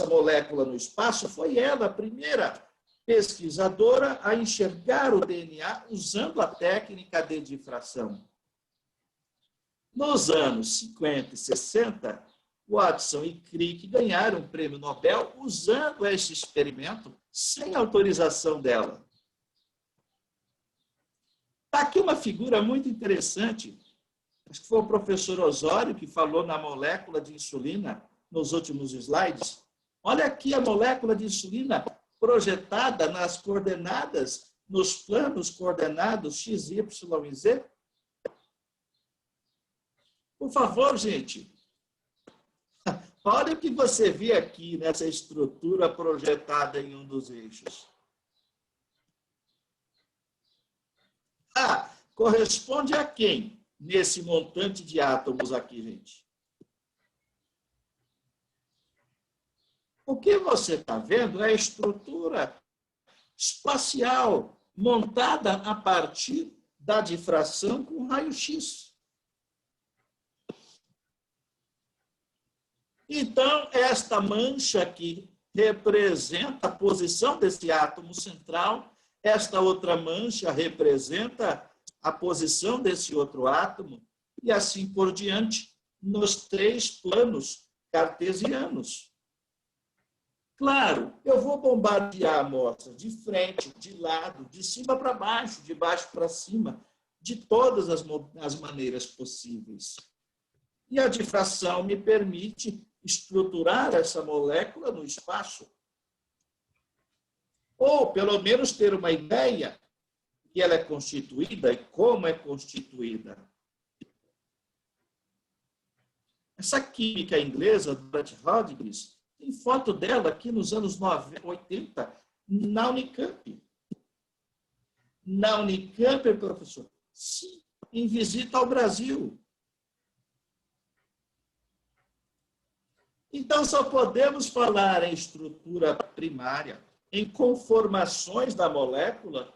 molécula no espaço, foi ela a primeira pesquisadora a enxergar o DNA usando a técnica de difração. Nos anos 50 e 60, Watson e Crick ganharam o prêmio Nobel usando esse experimento sem autorização dela. Está aqui uma figura muito interessante, acho que foi o professor Osório que falou na molécula de insulina nos últimos slides. Olha aqui a molécula de insulina projetada nas coordenadas, nos planos coordenados x, y e z. Por favor, gente, olha o que você vê aqui nessa estrutura projetada em um dos eixos. Corresponde a quem nesse montante de átomos aqui, gente? O que você está vendo é a estrutura espacial montada a partir da difração com raio-x. Então, esta mancha aqui representa a posição desse átomo central, esta outra mancha representa a posição desse outro átomo, e assim por diante, nos 3 planos cartesianos. Claro, eu vou bombardear a amostra de frente, de lado, de cima para baixo, de baixo para cima, de todas as maneiras possíveis. E a difração me permite estruturar essa molécula no espaço. Ou, pelo menos, ter uma ideia que ela é constituída e como é constituída. Essa química inglesa, Dorothy Rodgers, tem foto dela aqui nos anos 80, na Unicamp. Na Unicamp, professor? Sim, em visita ao Brasil. Então, só podemos falar em estrutura primária, em conformações da molécula,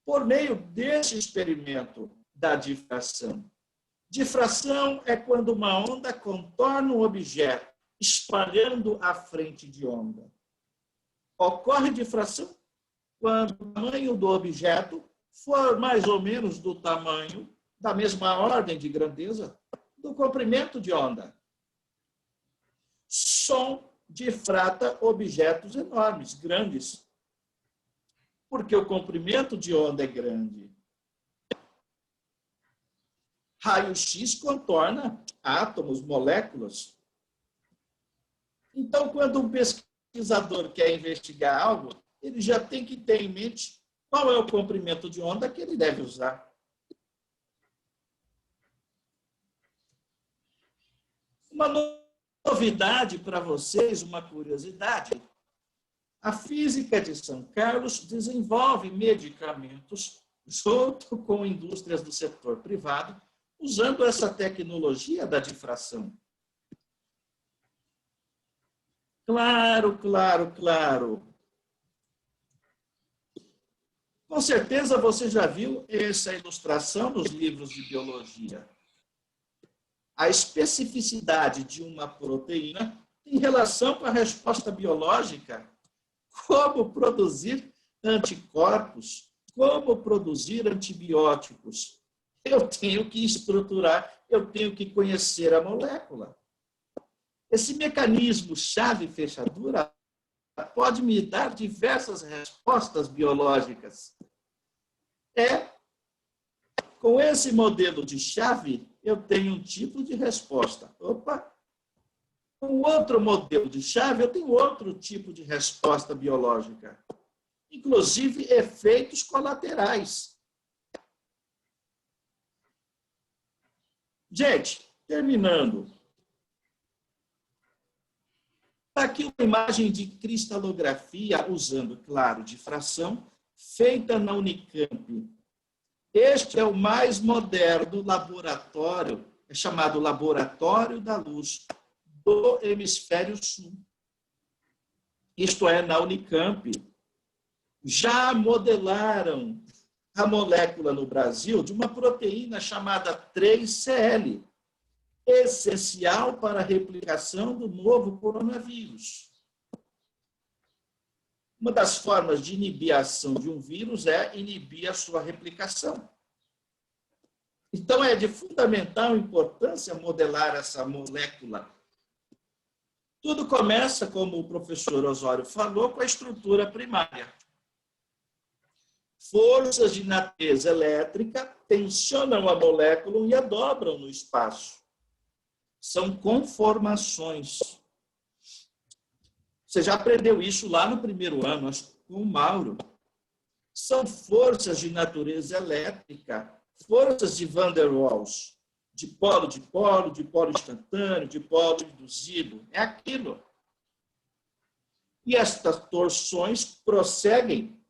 por meio desse experimento da difração. Difração é quando uma onda contorna um objeto, espalhando a frente de onda. Ocorre difração quando o tamanho do objeto for mais ou menos do tamanho, da mesma ordem de grandeza, do comprimento de onda. Som difrata objetos enormes, grandes, porque o comprimento de onda é grande. Raio-x contorna átomos, moléculas. Então, quando um pesquisador quer investigar algo, ele já tem que ter em mente qual é o comprimento de onda que ele deve usar. Uma novidade para vocês, uma curiosidade. A física de São Carlos desenvolve medicamentos junto com indústrias do setor privado, usando essa tecnologia da difração. Claro, claro, claro. Com certeza você já viu essa ilustração nos livros de biologia. A especificidade de uma proteína tem relação com a resposta biológica. Como produzir anticorpos, como produzir antibióticos. Eu tenho que estruturar, eu tenho que conhecer a molécula. Esse mecanismo chave-fechadura pode me dar diversas respostas biológicas. Com esse modelo de chave, eu tenho um tipo de resposta. Opa! Com outro modelo de chave, eu tenho outro tipo de resposta biológica. Inclusive, efeitos colaterais. Gente, terminando. Aqui uma imagem de cristalografia usando, claro, difração, feita na Unicamp. Este é o mais moderno laboratório, é chamado Laboratório da Luz, do Hemisfério Sul. Isto é, na Unicamp. Já modelaram a molécula no Brasil de uma proteína chamada 3CL, essencial para a replicação do novo coronavírus. Uma das formas de inibir a ação de um vírus é inibir a sua replicação. Então, é de fundamental importância modelar essa molécula. Tudo começa, como o professor Osório falou, com a estrutura primária. Forças de natureza elétrica tensionam a molécula e a dobram no espaço. São conformações. Você já aprendeu isso lá no primeiro ano, com o Mauro. São forças de natureza elétrica, forças de Van der Waals, de polo instantâneo, de polo induzido. É aquilo. E estas torções prosseguem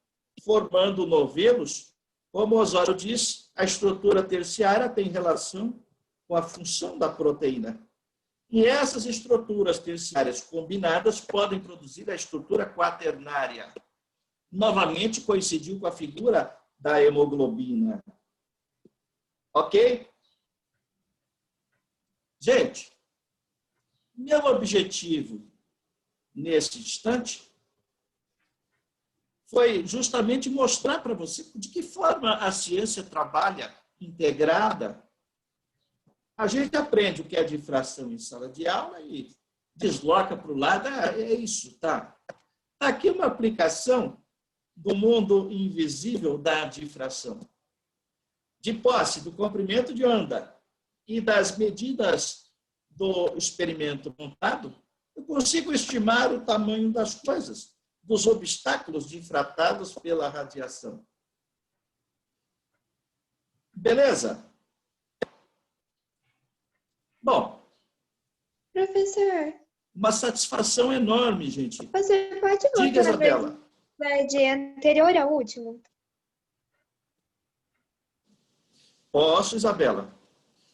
formando novelos. Como o Osório diz, a estrutura terciária tem relação com a função da proteína. E essas estruturas terciárias combinadas podem produzir a estrutura quaternária. Novamente coincidiu com a figura da hemoglobina. Ok? Gente, meu objetivo nesse instante foi justamente mostrar para você de que forma a ciência trabalha integrada. A gente aprende o que é difração em sala de aula e desloca para o lado. É isso, tá? Está aqui uma aplicação do mundo invisível da difração. De posse do comprimento de onda e das medidas do experimento montado, eu consigo estimar o tamanho das coisas, dos obstáculos difratados pela radiação. Beleza? Bom. Professor. Uma satisfação enorme, gente. Você pode voltar Diga, Isabela. Na slide anterior ao último? Posso, Isabela.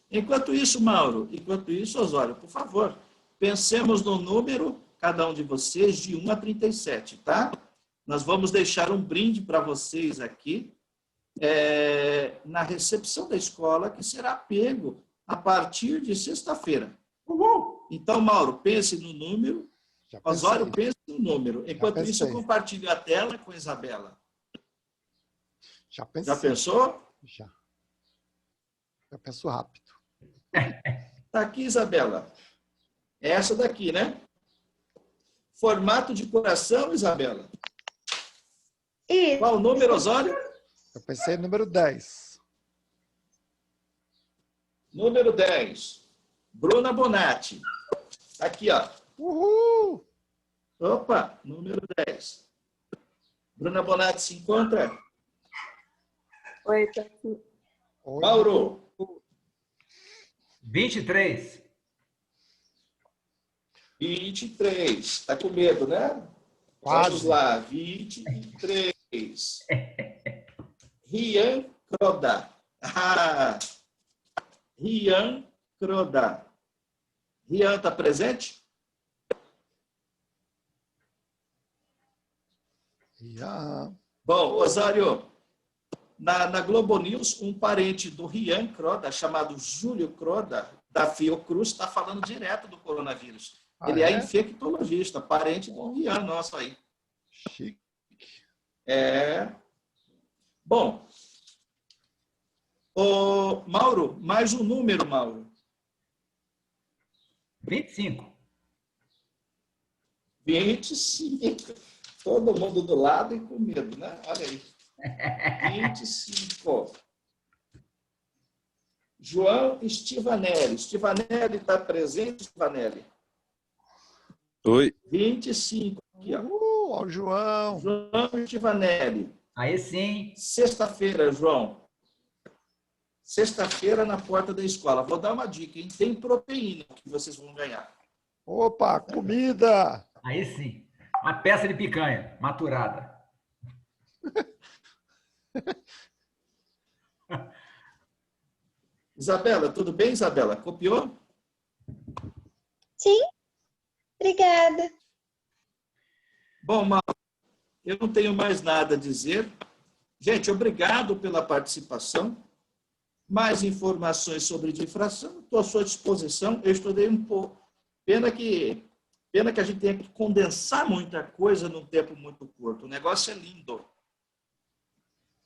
Enquanto isso, Mauro, enquanto isso, Osório, por favor, pensemos no número, cada um de vocês, de 1 a 37, tá? Nós vamos deixar um brinde para vocês aqui, na recepção da escola, que será pego a partir de sexta-feira. Então, Mauro, pense no número. Osório, pense no número. Enquanto isso, eu compartilho a tela com a Isabela. Já pensei. Já pensou? Já. Já penso rápido. Está aqui, Isabela. É essa daqui, né? Formato de coração, Isabela. Isso. Qual o número, Osório? Eu pensei no número 10. Número 10. Bruna Bonatti. Aqui, ó. Uhul! Opa, número 10. Bruna Bonatti se encontra? Oi, tá aqui. Oi. Mauro. 23. 23. Está com medo, né? Quase. Vamos lá. 23. Rian Croda. Rian Croda. Rian está presente? Já. Bom, Osório, na Globo News, um parente do Rian Croda, chamado Júlio Croda, da Fiocruz, está falando direto do coronavírus. Ele é infectologista, parente do Rian nosso aí. Chique. Bom, ô, Mauro, mais um número, Mauro. 25. 25. Todo mundo do lado e com medo, né? Olha aí. 25. João Stivanelli. Stivanelli está presente, Stivanelli? Oi. 25. Aqui, ó. Ó o João. João Stivanelli. Aí sim. Sexta-feira, João. Sexta-feira na porta da escola. Vou dar uma dica, hein? Tem proteína que vocês vão ganhar. Opa, comida! Aí sim. Uma peça de picanha, maturada. Isabela, tudo bem, Isabela? Copiou? Sim. Obrigada. Bom, Mauro, eu não tenho mais nada a dizer. Gente, obrigado pela participação. Mais informações sobre difração, estou à sua disposição. Eu estudei um pouco. Pena que a gente tenha que condensar muita coisa num tempo muito curto. O negócio é lindo.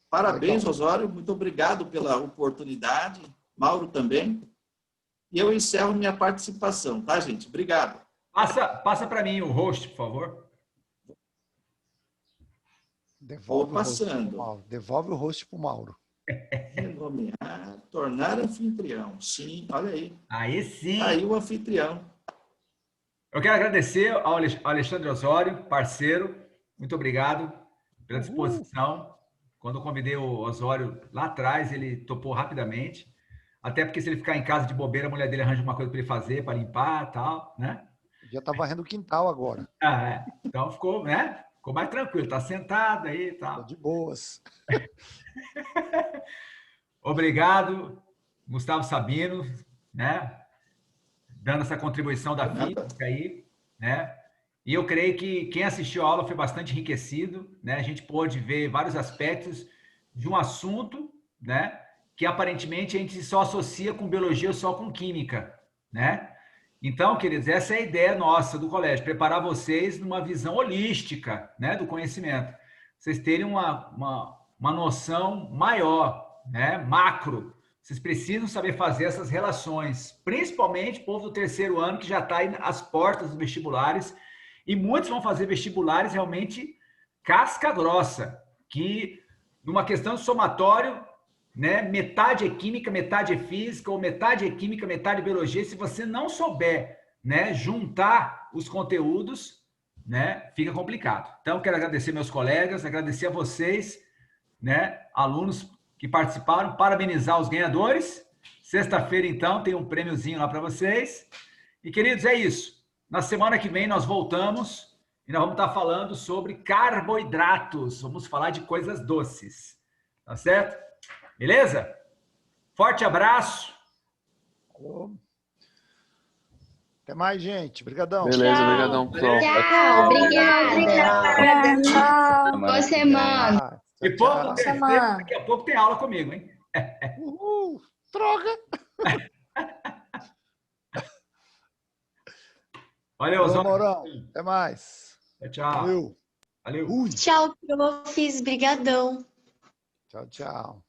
Parabéns, Osório. Muito obrigado pela oportunidade. Mauro também. E eu encerro minha participação, tá, gente? Obrigado. Passa para mim o host, por favor. Devolve Vou passando. Devolve o rosto para o Mauro. Renomear, tornar anfitrião. Sim, olha aí. Aí sim. Aí o anfitrião. Eu quero agradecer ao Alexandre Osório, parceiro. Muito obrigado pela disposição. Quando eu convidei o Osório lá atrás, ele topou rapidamente. Até porque se ele ficar em casa de bobeira, a mulher dele arranja uma coisa para ele fazer, para limpar e tal, né? Já está varrendo o quintal agora. Então ficou, né? Ficou mais tranquilo. Está sentado aí e tal. Tá de boas. Obrigado, Gustavo Sabino, né? Dando essa contribuição da física aí, né? E eu creio que quem assistiu a aula foi bastante enriquecido, né? A gente pôde ver vários aspectos de um assunto, né? Que aparentemente a gente só associa com biologia ou só com química, né? Então, queridos, essa é a ideia nossa do colégio, preparar vocês numa visão holística, né, do conhecimento. Vocês terem uma noção maior, né, macro. Vocês precisam saber fazer essas relações, principalmente o povo do terceiro ano, que já está aí às portas dos vestibulares, e muitos vão fazer vestibulares realmente casca grossa, que numa questão de somatório, né, metade é química, metade é física, ou metade é química, metade é biologia. Se você não souber, né, juntar os conteúdos, né, fica complicado. Então, quero agradecer meus colegas, agradecer a vocês, né, alunos que participaram, parabenizar os ganhadores. Sexta-feira, então, tem um prêmiozinho lá para vocês. E, queridos, é isso. Na semana que vem nós voltamos e nós vamos estar falando sobre carboidratos. Vamos falar de coisas doces. Tá certo? Beleza? Forte abraço. Alô. Até mais, gente. Obrigadão. Beleza, obrigadão, pessoal. Tchau, obrigada. Tchau. Boa semana. E pouco terceiro, daqui a pouco tem aula comigo, hein? Uhul. Droga. Valeu, Osório. Maurão. Até mais. Tchau. Valeu. Valeu. Ui. Tchau, profs. Brigadão. Tchau, tchau.